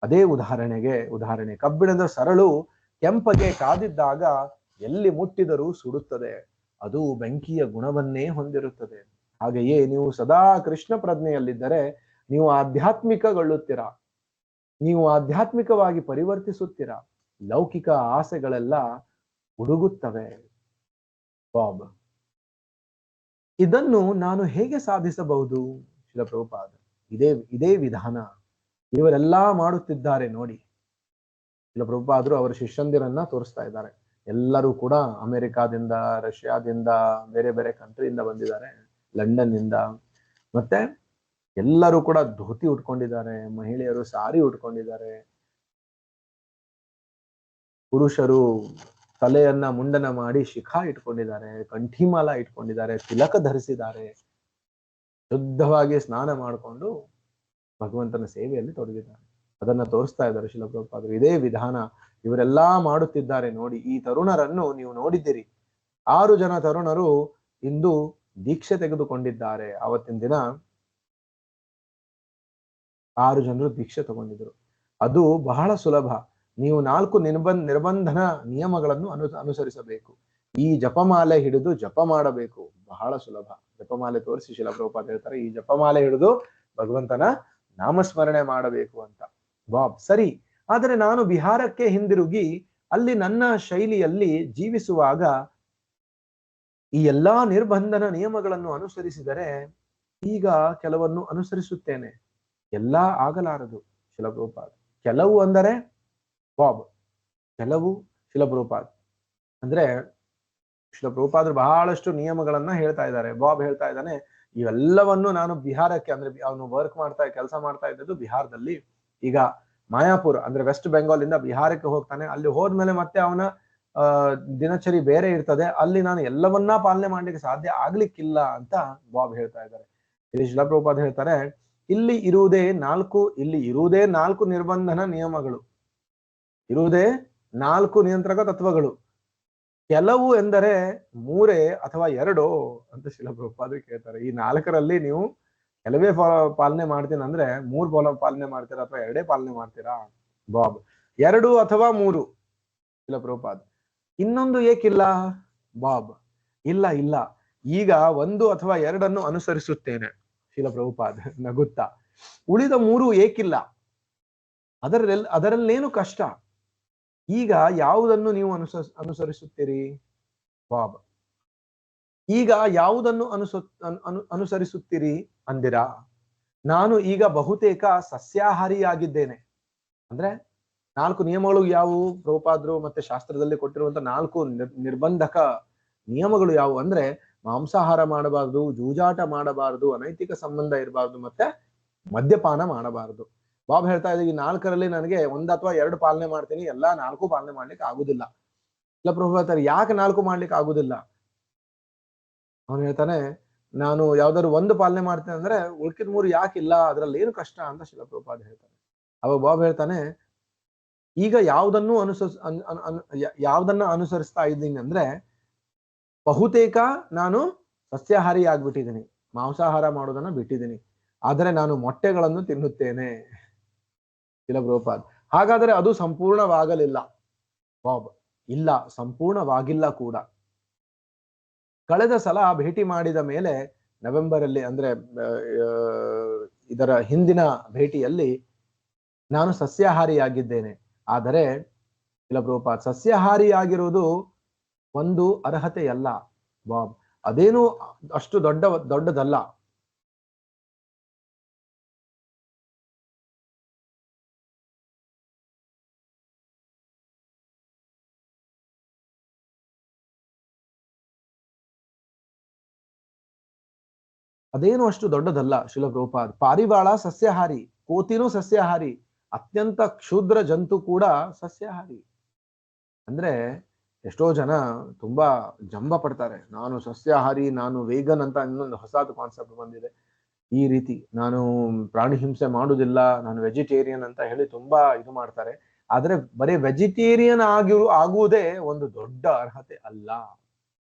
ಅದೇ ಉದಾಹರಣೆ, ಕಬ್ಬಿಣದ ಸರಳು ಕೆಂಪಗೆ ಕಾದಿದ್ದಾಗ ಎಲ್ಲಿ ಮುಟ್ಟಿದರೂ ಸುಡುತ್ತದೆ. ಅದು ಬೆಂಕಿಯ ಗುಣವನ್ನೇ ಹೊಂದಿರುತ್ತದೆ. ಹಾಗೆಯೇ ನೀವು ಸದಾ ಕೃಷ್ಣ ಪ್ರಜ್ಞೆಯಲ್ಲಿದ್ದರೆ ನೀವು ಆಧ್ಯಾತ್ಮಿಕಗೊಳ್ಳುತ್ತೀರಾ, ನೀವು ಆಧ್ಯಾತ್ಮಿಕವಾಗಿ ಪರಿವರ್ತಿಸುತ್ತೀರಾ. ಲೌಕಿಕ ಆಸೆಗಳೆಲ್ಲ ಹುಡುಗುತ್ತವೆ. ಬಾಬ್: ಇದನ್ನು ನಾನು ಹೇಗೆ ಸಾಧಿಸಬಹುದು? ಶಿಲಪ್ರಭುಪಾದ: ಇದೇ ವಿಧಾನ ಇವರೆಲ್ಲಾ ಮಾಡುತ್ತಿದ್ದಾರೆ ನೋಡಿ. ಶಿಲಪ್ರಭುಪಾದರು ಅವರ ಶಿಷ್ಯಂದಿರನ್ನ ತೋರಿಸ್ತಾ ಇದ್ದಾರೆ. ಎಲ್ಲರೂ ಕೂಡ ಅಮೆರಿಕಾದಿಂದ, ರಷ್ಯಾದಿಂದ, ಬೇರೆ ಬೇರೆ ಕಂಟ್ರಿಯಿಂದ ಬಂದಿದ್ದಾರೆ, ಲಂಡನ್ ಇಂದ. ಮತ್ತೆ ಎಲ್ಲರೂ ಕೂಡ ಧೋತಿ ಉಟ್ಕೊಂಡಿದ್ದಾರೆ, ಮಹಿಳೆಯರು ಸಾರಿ ಉಟ್ಕೊಂಡಿದ್ದಾರೆ, ಪುರುಷರು ತಲೆಯನ್ನ ಮುಂಡನ ಮಾಡಿ ಶಿಖಾ ಇಟ್ಕೊಂಡಿದ್ದಾರೆ, ಕಂಠಿಮಾಲ ಇಟ್ಕೊಂಡಿದ್ದಾರೆ, ತಿಲಕ ಧರಿಸಿದ್ದಾರೆ, ಶುದ್ಧವಾಗಿ ಸ್ನಾನ ಮಾಡಿಕೊಂಡು ಭಗವಂತನ ಸೇವೆಯಲ್ಲಿ ತೊಡಗಿದ್ದಾರೆ. ಅದನ್ನ ತೋರಿಸ್ತಾ ಇದ್ದಾರೆ ಶಿಲಪ್ರಭುಪಾದರು. ಇದೇ ವಿಧಾನ ಇವರೆಲ್ಲಾ ಮಾಡುತ್ತಿದ್ದಾರೆ ನೋಡಿ. ಈ ತರುಣರನ್ನು ನೀವು ನೋಡಿದ್ದೀರಿ. 6 ಜನ ತರುಣರು ಇಂದು ದೀಕ್ಷೆ ತೆಗೆದುಕೊಂಡಿದ್ದಾರೆ. ಆವತ್ತಿನ ದಿನ 6 ಜನರು ದೀಕ್ಷೆ ತಗೊಂಡಿದ್ರು. ಅದು ಬಹಳ ಸುಲಭ. ನೀವು 4 ನಿರ್ಬಂಧನ ನಿಯಮಗಳನ್ನು ಅನುಸರಿಸಬೇಕು. ಈ ಜಪಮಾಲೆ ಹಿಡಿದು ಜಪ ಮಾಡಬೇಕು, ಬಹಳ ಸುಲಭ. ಜಪಮಾಲೆ ತೋರಿಸಿ ಶಿಲಪ್ರಭುಪಾದ ಹೇಳ್ತಾರೆ, ಈ ಜಪಮಾಲೆ ಹಿಡಿದು ಭಗವಂತನ ನಾಮಸ್ಮರಣೆ ಮಾಡಬೇಕು ಅಂತ. ಬಾಬ್: ಸರಿ, ಆದರೆ ನಾನು ಬಿಹಾರಕ್ಕೆ ಹಿಂದಿರುಗಿ ಅಲ್ಲಿ ನನ್ನ ಶೈಲಿಯಲ್ಲಿ ಜೀವಿಸುವಾಗ ಈ ಎಲ್ಲಾ ನಿರ್ಬಂಧನ ನಿಯಮಗಳನ್ನು ಅನುಸರಿಸಿದರೆ ಈಗ ಕೆಲವನ್ನು ಅನುಸರಿಸುತ್ತೇನೆ, ಎಲ್ಲಾ ಆಗಲಾರದು. ಶಿಲಪ್ರಭುಪಾದ್ ಕೆಲವು ಅಂದರೆ ಬಾಬ್, ಕೆಲವು ಶಿಲಪ್ರಭುಪಾದ್ ಅಂದ್ರೆ ಶಿಲಪ್ರಭುಪಾದರು ಬಹಳಷ್ಟು ನಿಯಮಗಳನ್ನ ಹೇಳ್ತಾ ಇದ್ದಾರೆ. ಬಾಬ್ ಹೇಳ್ತಾ ಇದ್ದಾನೆ ಇವೆಲ್ಲವನ್ನು ನಾನು ಬಿಹಾರಕ್ಕೆ, ಅಂದ್ರೆ ಅವನು ವರ್ಕ್ ಮಾಡ್ತಾ ಕೆಲಸ ಮಾಡ್ತಾ ಇದ್ದದ್ದು ಬಿಹಾರದಲ್ಲಿ. ಈಗ ಮಾಯಾಪುರ್ ಅಂದ್ರೆ ವೆಸ್ಟ್ ಬೆಂಗಾಲ್ ಇಂದ ಬಿಹಾರಕ್ಕೆ ಹೋಗ್ತಾನೆ. ಅಲ್ಲಿ ಹೋದ್ಮೇಲೆ ಮತ್ತೆ ಅವನ ದಿನಚರಿ ಬೇರೆ ಇರ್ತದೆ. ಅಲ್ಲಿ ನಾನು ಎಲ್ಲವನ್ನ ಪಾಲನೆ ಮಾಡ್ಲಿಕ್ಕೆ ಸಾಧ್ಯ ಆಗ್ಲಿಕ್ಕಿಲ್ಲ ಅಂತ ಬಾಬ್ ಹೇಳ್ತಾ ಇದ್ದಾರೆ. ಇಲ್ಲಿ ಶಿಲಪ್ರಭುಪಾದ್ ಹೇಳ್ತಾರೆ ಇಲ್ಲಿ ಇರುವುದೇ ನಾಲ್ಕು ನಿರ್ಬಂಧನ ನಿಯಮಗಳು, ಇರುವುದೇ 4 ನಿಯಂತ್ರಕ ತತ್ವಗಳು. ಕೆಲವು ಎಂದರೆ 3 ಅಥವಾ 2 ಅಂತ ಶಿಲಪ್ರಭುಪಾದರು ಕೇಳ್ತಾರೆ. ಈ 4ರಲ್ಲಿ ನೀವು ಕೆಲವೇ ಪಾಲನೆ ಮಾಡ್ತೀನಿ ಅಂದ್ರೆ 3 ಪಾಲನೆ ಮಾಡ್ತೀರಾ ಅಥವಾ 2 ಪಾಲನೆ ಮಾಡ್ತೀರಾ? ಬಾಬ್ 2 ಅಥವಾ 3 ಶಿಲಪ್ರಭುಪಾದ್. ಇನ್ನೊಂದು ಏಕಿಲ್ಲ? ಬಾಬ್ ಇಲ್ಲ ಈಗ 1 ಅಥವಾ 2 ಅನುಸರಿಸುತ್ತೇನೆ. ಶಿಲಪ್ರಭುಪಾದ್ ನಗುತ್ತಾ ಉಳಿದ 3 ಏಕಿಲ್ಲ? ಅದರಲ್ಲೇನು ಕಷ್ಟ? ಈಗ ಯಾವುದನ್ನು ನೀವು ಅನುಸರಿಸುತ್ತೀರಿ? ಬಾಬ್ ಈಗ ಯಾವುದನ್ನು ಅನುಸರಿಸುತ್ತೀರಿ ಅಂದಿರಾ? ನಾನು ಈಗ ಬಹುತೇಕ ಸಸ್ಯಾಹಾರಿಯಾಗಿದ್ದೇನೆ. ಅಂದ್ರೆ 4 ನಿಯಮಗಳು ಯಾವುವು? ಪ್ರಭುಪಾದರು ಮತ್ತೆ ಶಾಸ್ತ್ರದಲ್ಲಿ ಕೊಟ್ಟಿರುವಂತ 4 ನಿರ್ಬಂಧಕ ನಿಯಮಗಳು ಯಾವುವು ಅಂದ್ರೆ ಮಾಂಸಾಹಾರ ಮಾಡಬಾರದು, ಜೂಜಾಟ ಮಾಡಬಾರದು, ಅನೈತಿಕ ಸಂಬಂಧ ಇರಬಾರದು, ಮತ್ತೆ ಮದ್ಯಪಾನ ಮಾಡಬಾರದು. ಬಾಬ್ ಹೇಳ್ತಾ ಇದ್ದೀವಿ 4ರಲ್ಲಿ ನನಗೆ 1 ಅಥವಾ 2 ಪಾಲನೆ ಮಾಡ್ತೀನಿ, ಎಲ್ಲಾ 4 ಪಾಲನೆ ಮಾಡ್ಲಿಕ್ಕೆ ಆಗುದಿಲ್ಲ. ಇಲ್ಲ ಪ್ರಭುಪಾದರು ಯಾಕೆ 4 ಮಾಡ್ಲಿಕ್ಕೆ ಆಗುದಿಲ್ಲ? ಅವನು ಹೇಳ್ತಾನೆ ನಾನು ಯಾವ್ದಾದ್ರು 1 ಪಾಲನೆ ಮಾಡ್ತೇನೆ ಅಂದ್ರೆ ಉಳ್ಕಿದ 3 ಯಾಕಿಲ್ಲ, ಅದ್ರಲ್ಲಿ ಏನು ಕಷ್ಟ ಅಂತ ಶಿಲಪ್ರಭುಪಾದ್ ಹೇಳ್ತಾನೆ. ಅವಾಗ ಬಾಬ್ ಹೇಳ್ತಾನೆ ಈಗ ಯಾವ್ದನ್ನ ಅನುಸರಿಸ್ತಾ ಇದ್ದೀನಿ ಅಂದ್ರೆ ಬಹುತೇಕ ನಾನು ಸಸ್ಯಾಹಾರಿ ಆಗ್ಬಿಟ್ಟಿದ್ದೀನಿ, ಮಾಂಸಾಹಾರ ಮಾಡೋದನ್ನ ಬಿಟ್ಟಿದ್ದೀನಿ, ಆದರೆ ನಾನು ಮೊಟ್ಟೆಗಳನ್ನು ತಿನ್ನುತ್ತೇನೆ. ಶಿಲಪ್ರಭುಪಾದ್ ಹಾಗಾದ್ರೆ ಅದು ಸಂಪೂರ್ಣವಾಗಲಿಲ್ಲ. ಬಾಬ್ ಇಲ್ಲ, ಸಂಪೂರ್ಣವಾಗಿಲ್ಲ ಕೂಡ. ಕಳೆದ ಸಲ ಭೇಟಿ ಮಾಡಿದ ಮೇಲೆ ನವೆಂಬರ್ ಅಲ್ಲಿ ಅಂದ್ರೆ ಇದರ ಹಿಂದಿನ ಭೇಟಿಯಲ್ಲಿ ನಾನು ಸಸ್ಯಾಹಾರಿಯಾಗಿದ್ದೇನೆ. ಆದರೆ ಶಿಲಪ್ರಭುಪಾದ್ ಸಸ್ಯಾಹಾರಿಯಾಗಿರುವುದು ಒಂದು ಅರ್ಹತೆಯಲ್ಲ ಬಾಬ್, ಅದೇನು ಅಷ್ಟು ದೊಡ್ಡದಲ್ಲ. ಅದೇನು ಅಷ್ಟು ದೊಡ್ಡದಲ್ಲ ಶಿಲಪ್ರಭುಪಾದ್. ಪಾರಿವಾಳ ಸಸ್ಯಾಹಾರಿ, ಕೋತಿನೂ ಸಸ್ಯಾಹಾರಿ, ಅತ್ಯಂತ ಕ್ಷುದ್ರ ಜಂತು ಕೂಡ ಸಸ್ಯಾಹಾರಿ. ಅಂದ್ರೆ ಎಷ್ಟೋ ಜನ ತುಂಬಾ ಜಂಬ ಪಡ್ತಾರೆ, ನಾನು ಸಸ್ಯಾಹಾರಿ, ನಾನು ವೇಗನ್ ಅಂತ ಇನ್ನೊಂದು ಹೊಸದು ಕಾನ್ಸೆಪ್ಟ್ ಬಂದಿದೆ. ಈ ರೀತಿ ನಾನು ಪ್ರಾಣಿ ಹಿಂಸೆ ಮಾಡುವುದಿಲ್ಲ, ನಾನು ವೆಜಿಟೇರಿಯನ್ ಅಂತ ಹೇಳಿ ತುಂಬಾ ಇದು ಮಾಡ್ತಾರೆ. ಆದ್ರೆ ಬರೀ ವೆಜಿಟೇರಿಯನ್ ಆಗುವುದೇ ಒಂದು ದೊಡ್ಡ ಅರ್ಹತೆ ಅಲ್ಲ.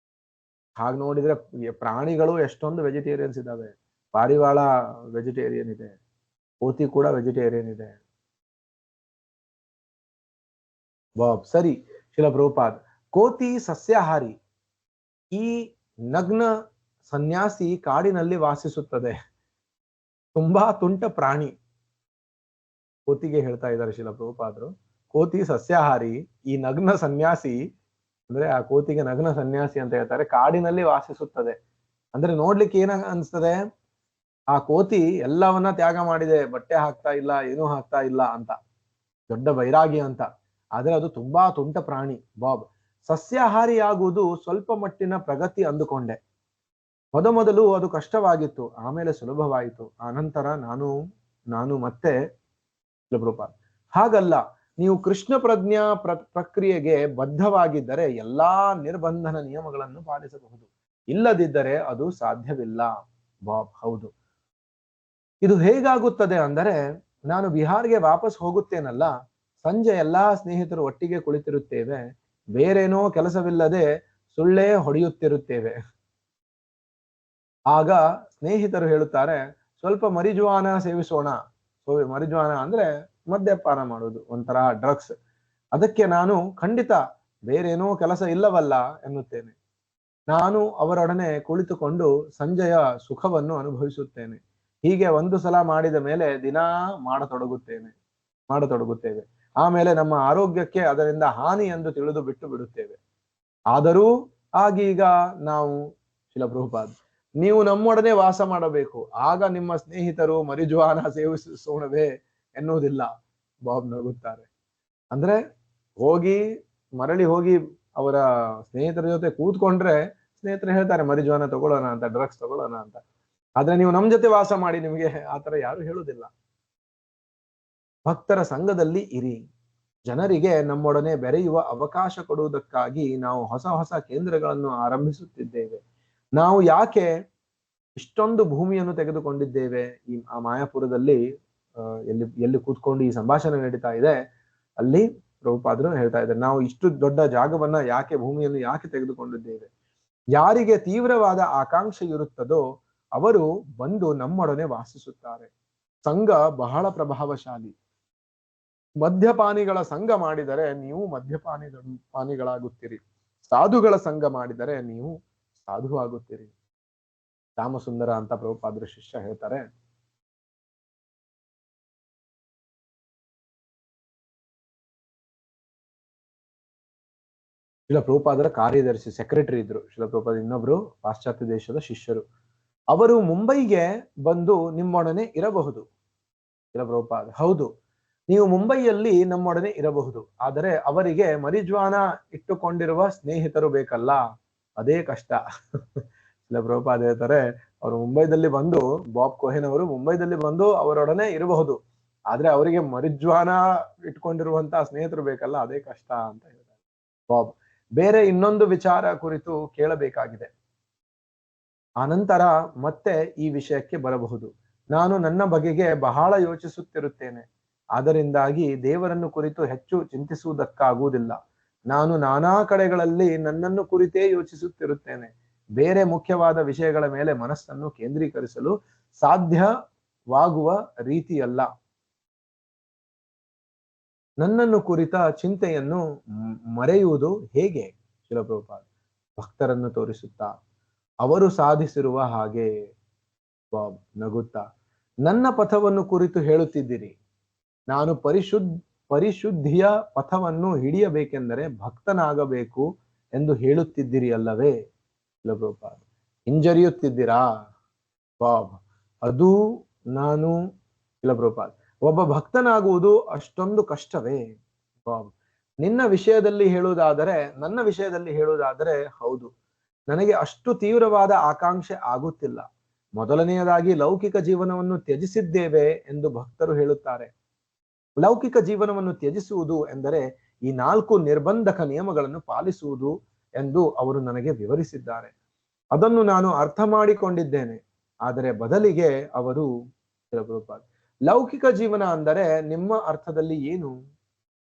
ಹಾಗೆ ನೋಡಿದ್ರೆ ಪ್ರಾಣಿಗಳು ಎಷ್ಟೊಂದು ವೆಜಿಟೇರಿಯನ್ಸ್ ಇದಾವೆ. ಪಾರಿವಾಳ ವೆಜಿಟೇರಿಯನ್ ಇದೆ, ಕೋತಿ ಕೂಡ ವೆಜಿಟೇರಿಯನ್ ಇದೆ. ಬಾಬ್ ಸರಿ ಶಿಲಪ್ರಭುಪಾದ್, ಕೋತಿ ಸಸ್ಯಾಹಾರಿ. ಈ ನಗ್ನ ಸನ್ಯಾಸಿ ಕಾಡಿನಲ್ಲಿ ವಾಸಿಸುತ್ತದೆ, ತುಂಬಾ ತುಂಟ ಪ್ರಾಣಿ. ಕೋತಿಗೆ ಹೇಳ್ತಾ ಇದ್ದಾರೆ ಶಿಲಪ್ರಭುಪಾದರು, ಕೋತಿ ಸಸ್ಯಾಹಾರಿ, ಈ ನಗ್ನ ಸನ್ಯಾಸಿ ಅಂದ್ರೆ ಆ ಕೋತಿಗೆ ನಗ್ನ ಸನ್ಯಾಸಿ ಅಂತ ಹೇಳ್ತಾರೆ, ಕಾಡಿನಲ್ಲಿ ವಾಸಿಸುತ್ತದೆ. ಅಂದ್ರೆ ನೋಡ್ಲಿಕ್ಕೆ ಏನ ಅನ್ಸ್ತದೆ, ಆ ಕೋತಿ ಎಲ್ಲವನ್ನ ತ್ಯಾಗ ಮಾಡಿದೆ, ಬಟ್ಟೆ ಹಾಕ್ತಾ ಇಲ್ಲ, ಏನೂ ಹಾಕ್ತಾ ಇಲ್ಲ ಅಂತ, ದೊಡ್ಡ ವೈರಾಗಿ ಅಂತ. ಆದ್ರೆ ಅದು ತುಂಬಾ ತುಂಟ ಪ್ರಾಣಿ. ಬಾಬ್ ಸಸ್ಯಾಹಾರಿ ಆಗುವುದು ಸ್ವಲ್ಪ ಮಟ್ಟಿನ ಪ್ರಗತಿ ಅಂದುಕೊಂಡೆ. ಮೊದಲು ಅದು ಕಷ್ಟವಾಗಿತ್ತು, ಆಮೇಲೆ ಸುಲಭವಾಯಿತು. ಆನಂತರ ನಾನು ಮತ್ತೆ ಶಿಲಪ್ರಭುಪಾದ್ ಹಾಗಲ್ಲ, ನೀವು ಕೃಷ್ಣ ಪ್ರಜ್ಞಾ ಪ್ರಕ್ರಿಯೆಗೆ ಬದ್ಧವಾಗಿದ್ದರೆ ಎಲ್ಲಾ ನಿರ್ಬಂಧನ ನಿಯಮಗಳನ್ನು ಪಾಲಿಸಬಹುದು, ಇಲ್ಲದಿದ್ದರೆ ಅದು ಸಾಧ್ಯವಿಲ್ಲ. ಬಾಬ್ ಹೌದು. ಇದು ಹೇಗಾಗುತ್ತದೆ ಅಂದರೆ ನಾನು ಬಿಹಾರ್ಗೆ ವಾಪಸ್ ಹೋಗುತ್ತೇನಲ್ಲ, ಸಂಜೆ ಎಲ್ಲಾ ಸ್ನೇಹಿತರು ಒಟ್ಟಿಗೆ ಕುಳಿತಿರುತ್ತೇವೆ, ಬೇರೇನೋ ಕೆಲಸವಿಲ್ಲದೆ ಸುಳ್ಳೇ ಹೊಡೆಯುತ್ತಿರುತ್ತೇವೆ. ಆಗ ಸ್ನೇಹಿತರು ಹೇಳುತ್ತಾರೆ ಸ್ವಲ್ಪ ಮರಿಜುವಾನ ಸೇವಿಸೋಣ. ಮರಿಜುವಾನ ಅಂದ್ರೆ ಮದ್ಯಪಾನ ಮಾಡೋದು, ಒಂಥರ ಡ್ರಗ್ಸ್. ಅದಕ್ಕೆ ನಾನು ಖಂಡಿತ ಬೇರೇನೋ ಕೆಲಸ ಇಲ್ಲವಲ್ಲ ಎನ್ನುತ್ತೇನೆ. ನಾನು ಅವರೊಡನೆ ಕುಳಿತುಕೊಂಡು ಸಂಜೆಯ ಸುಖವನ್ನು ಅನುಭವಿಸುತ್ತೇನೆ. ಹೀಗೆ 1 ಸಲ ಮಾಡಿದ ಮೇಲೆ ದಿನಾ ಮಾಡತೊಡಗುತ್ತೇವೆ. ಆಮೇಲೆ ನಮ್ಮ ಆರೋಗ್ಯಕ್ಕೆ ಅದರಿಂದ ಹಾನಿ ಎಂದು ತಿಳಿದು ಬಿಟ್ಟು ಬಿಡುತ್ತೇವೆ. ಆದರೂ ಆಗೀಗ ನಾವು ಶಿಲ ಪ್ರಭುಪಾದ್, ನೀವು ನಮ್ಮೊಡನೆ ವಾಸ ಮಾಡಬೇಕು, ಆಗ ನಿಮ್ಮ ಸ್ನೇಹಿತರು ಮರಿಜುವಾನ ಸೇವಿಸೋಣವೇ ಎನ್ನುವುದಿಲ್ಲ. ಬಾಬ್ ನಗುತ್ತಾರೆ. ಅಂದ್ರೆ ಹೋಗಿ ಮರಳಿ ಹೋಗಿ ಅವರ ಸ್ನೇಹಿತರ ಜೊತೆ ಕೂತ್ಕೊಂಡ್ರೆ ಸ್ನೇಹಿತರು ಹೇಳ್ತಾರೆ ಮರಿಜುವಾನ ತಗೊಳ್ಳೋಣ ಅಂತ, ಡ್ರಗ್ಸ್ ತಗೊಳ್ಳೋಣ ಅಂತ. ಆದ್ರೆ ನೀವು ನಮ್ ಜೊತೆ ವಾಸ ಮಾಡಿ, ನಿಮಗೆ ಆತರ ಯಾರು ಹೇಳುದಿಲ್ಲ. ಭಕ್ತರ ಸಂಘದಲ್ಲಿ ಇರಿ. ಜನರಿಗೆ ನಮ್ಮೊಡನೆ ಬೆರೆಯುವ ಅವಕಾಶ ಕೊಡುವುದಕ್ಕಾಗಿ ನಾವು ಹೊಸ ಹೊಸ ಕೇಂದ್ರಗಳನ್ನು ಆರಂಭಿಸುತ್ತಿದ್ದೇವೆ. ನಾವು ಯಾಕೆ ಇಷ್ಟೊಂದು ಭೂಮಿಯನ್ನು ತೆಗೆದುಕೊಂಡಿದ್ದೇವೆ? ಈ ಆ ಮಾಯಾಪುರದಲ್ಲಿ ಎಲ್ಲಿ ಕೂತ್ಕೊಂಡು ಈ ಸಂಭಾಷಣೆ ನಡೀತಾ ಇದೆ, ಅಲ್ಲಿ ಪ್ರಭುಪಾದರು ಹೇಳ್ತಾ ಇದ್ದಾರೆ, ನಾವು ಇಷ್ಟು ದೊಡ್ಡ ಜಾಗವನ್ನ ಯಾಕೆ, ಭೂಮಿಯನ್ನು ಯಾಕೆ ತೆಗೆದುಕೊಂಡಿದ್ದೇವೆ? ಯಾರಿಗೆ ತೀವ್ರವಾದ ಆಕಾಂಕ್ಷೆ ಇರುತ್ತದೋ ಅವರು ಬಂದು ನಮ್ಮೊಡನೆ ವಾಸಿಸುತ್ತಾರೆ. ಸಂಘ ಬಹಳ ಪ್ರಭಾವಶಾಲಿ. ಮದ್ಯಪಾನಿಗಳ ಸಂಘ ಮಾಡಿದರೆ ನೀವು ಪಾನಿಗಳಾಗುತ್ತೀರಿ. ಸಾಧುಗಳ ಸಂಘ ಮಾಡಿದರೆ ನೀವು ಸಾಧು ಆಗುತ್ತೀರಿ. ರಾಮಸುಂದರ ಅಂತ ಪ್ರಭುಪಾದರ ಶಿಷ್ಯ ಹೇಳ್ತಾರೆ. ಶಿಲ ಪ್ರಭುಪಾದರ ಕಾರ್ಯದರ್ಶಿ, ಸೆಕ್ರೆಟರಿ ಇದ್ರು ಶಿಲ ಪ್ರಭುಪಾದ. ಇನ್ನೊಬ್ರು ಪಾಶ್ಚಾತ್ಯ ದೇಶದ ಶಿಷ್ಯರು. ಅವರು ಮುಂಬೈಗೆ ಬಂದು ನಿಮ್ಮೊಡನೆ ಇರಬಹುದು. ಶಿಲ ಪ್ರಭುಪಾದ, ಹೌದು, ನೀವು ಮುಂಬೈಯಲ್ಲಿ ನಮ್ಮೊಡನೆ ಇರಬಹುದು, ಆದರೆ ಅವರಿಗೆ ಮರಿಜ್ವಾನ ಇಟ್ಟುಕೊಂಡಿರುವ ಸ್ನೇಹಿತರು ಬೇಕಲ್ಲ, ಅದೇ ಕಷ್ಟ. ಶಿಲ ಪ್ರಭುಪಾದ ಹೇಳ್ತಾರೆ, ಅವರು ಮುಂಬೈದಲ್ಲಿ ಬಂದು, ಬಾಬ್ ಕೋಹೆನ್ ಅವರು ಮುಂಬೈದಲ್ಲಿ ಬಂದು ಅವರೊಡನೆ ಇರಬಹುದು, ಆದ್ರೆ ಅವರಿಗೆ ಮರಿಜ್ವಾನ ಇಟ್ಕೊಂಡಿರುವಂತಹ ಸ್ನೇಹಿತರು ಬೇಕಲ್ಲ, ಅದೇ ಕಷ್ಟ ಅಂತ ಹೇಳ್ತಾರೆ ಬಾಬ್. ಬೇರೆ ಇನ್ನೊಂದು ವಿಚಾರ ಕುರಿತು ಕೇಳಬೇಕಾಗಿದೆ, ಆನಂತರ ಮತ್ತೆ ಈ ವಿಷಯಕ್ಕೆ ಬರಬಹುದು. ನಾನು ನನ್ನ ಬಗೆಗೆ ಬಹಳ ಯೋಚಿಸುತ್ತಿರುತ್ತೇನೆ, ಆದ್ದರಿಂದಾಗಿ ದೇವರನ್ನು ಕುರಿತು ಹೆಚ್ಚು ಚಿಂತಿಸುವುದಕ್ಕಾಗುವುದಿಲ್ಲ. ನಾನು ನಾನಾ ಕಡೆಗಳಲ್ಲಿ ನನ್ನನ್ನು ಕುರಿತೇ ಯೋಚಿಸುತ್ತಿರುತ್ತೇನೆ. ಬೇರೆ ಮುಖ್ಯವಾದ ವಿಷಯಗಳ ಮೇಲೆ ಮನಸ್ಸನ್ನು ಕೇಂದ್ರೀಕರಿಸಲು ಸಾಧ್ಯವಾಗುವ ರೀತಿಯಲ್ಲ. ನನ್ನನ್ನು ಕುರಿತ ಚಿಂತೆಯನ್ನು ಮರೆಯುವುದು ಹೇಗೆ? ಶಿಲ ಪ್ರಭುಪಾದ ಭಕ್ತರನ್ನು ತೋರಿಸುತ್ತಾ, ಅವರು ಸಾಧಿಸಿರುವ ಹಾಗೆ. ಬಾಬ್ ನಗುತ್ತಾ, ನನ್ನ ಪಥವನ್ನು ಕುರಿತು ಹೇಳುತ್ತಿದ್ದೀರಿ. ನಾನು ಪರಿಶುದ್ಧಿಯ ಪಥವನ್ನು ಹಿಡಿಯಬೇಕೆಂದರೆ ಭಕ್ತನಾಗಬೇಕು ಎಂದು ಹೇಳುತ್ತಿದ್ದೀರಿ ಅಲ್ಲವೇ? ಶಿಲ ಪ್ರಭುಪಾದ, ಹಿಂಜರಿಯುತ್ತಿದ್ದೀರಾ? ಬಾಬ್, ಅದು ನಾನು. ಶಿಲ ಪ್ರಭುಪಾದ, ಒಬ್ಬ ಭಕ್ತನಾಗುವುದು ಅಷ್ಟೊಂದು ಕಷ್ಟವೇ? ಬಾಬ್, ನಿನ್ನ ವಿಷಯದಲ್ಲಿ ಹೇಳುವುದಾದರೆ, ನನ್ನ ವಿಷಯದಲ್ಲಿ ಹೇಳುವುದಾದರೆ ಹೌದು, ನನಗೆ ಅಷ್ಟು ತೀವ್ರವಾದ ಆಕಾಂಕ್ಷೆ ಆಗುತ್ತಿಲ್ಲ. ಮೊದಲನೆಯದಾಗಿ ಲೌಕಿಕ ಜೀವನವನ್ನು ತ್ಯಜಿಸಿದ್ದೇವೆ ಎಂದು ಭಕ್ತರು ಹೇಳುತ್ತಾರೆ. ಲೌಕಿಕ ಜೀವನವನ್ನು ತ್ಯಜಿಸುವುದು ಎಂದರೆ ಈ 4 ನಿರ್ಬಂಧಕ ನಿಯಮಗಳನ್ನು ಪಾಲಿಸುವುದು ಎಂದು ಅವರು ನನಗೆ ವಿವರಿಸಿದ್ದಾರೆ. ಅದನ್ನು ನಾನು ಅರ್ಥ ಮಾಡಿಕೊಂಡಿದ್ದೇನೆ. ಆದರೆ ಬದಲಿಗೆ ಅವರು, ಲೌಕಿಕ ಜೀವನ ಅಂದರೆ ನಿಮ್ಮ ಅರ್ಥದಲ್ಲಿ ಏನು?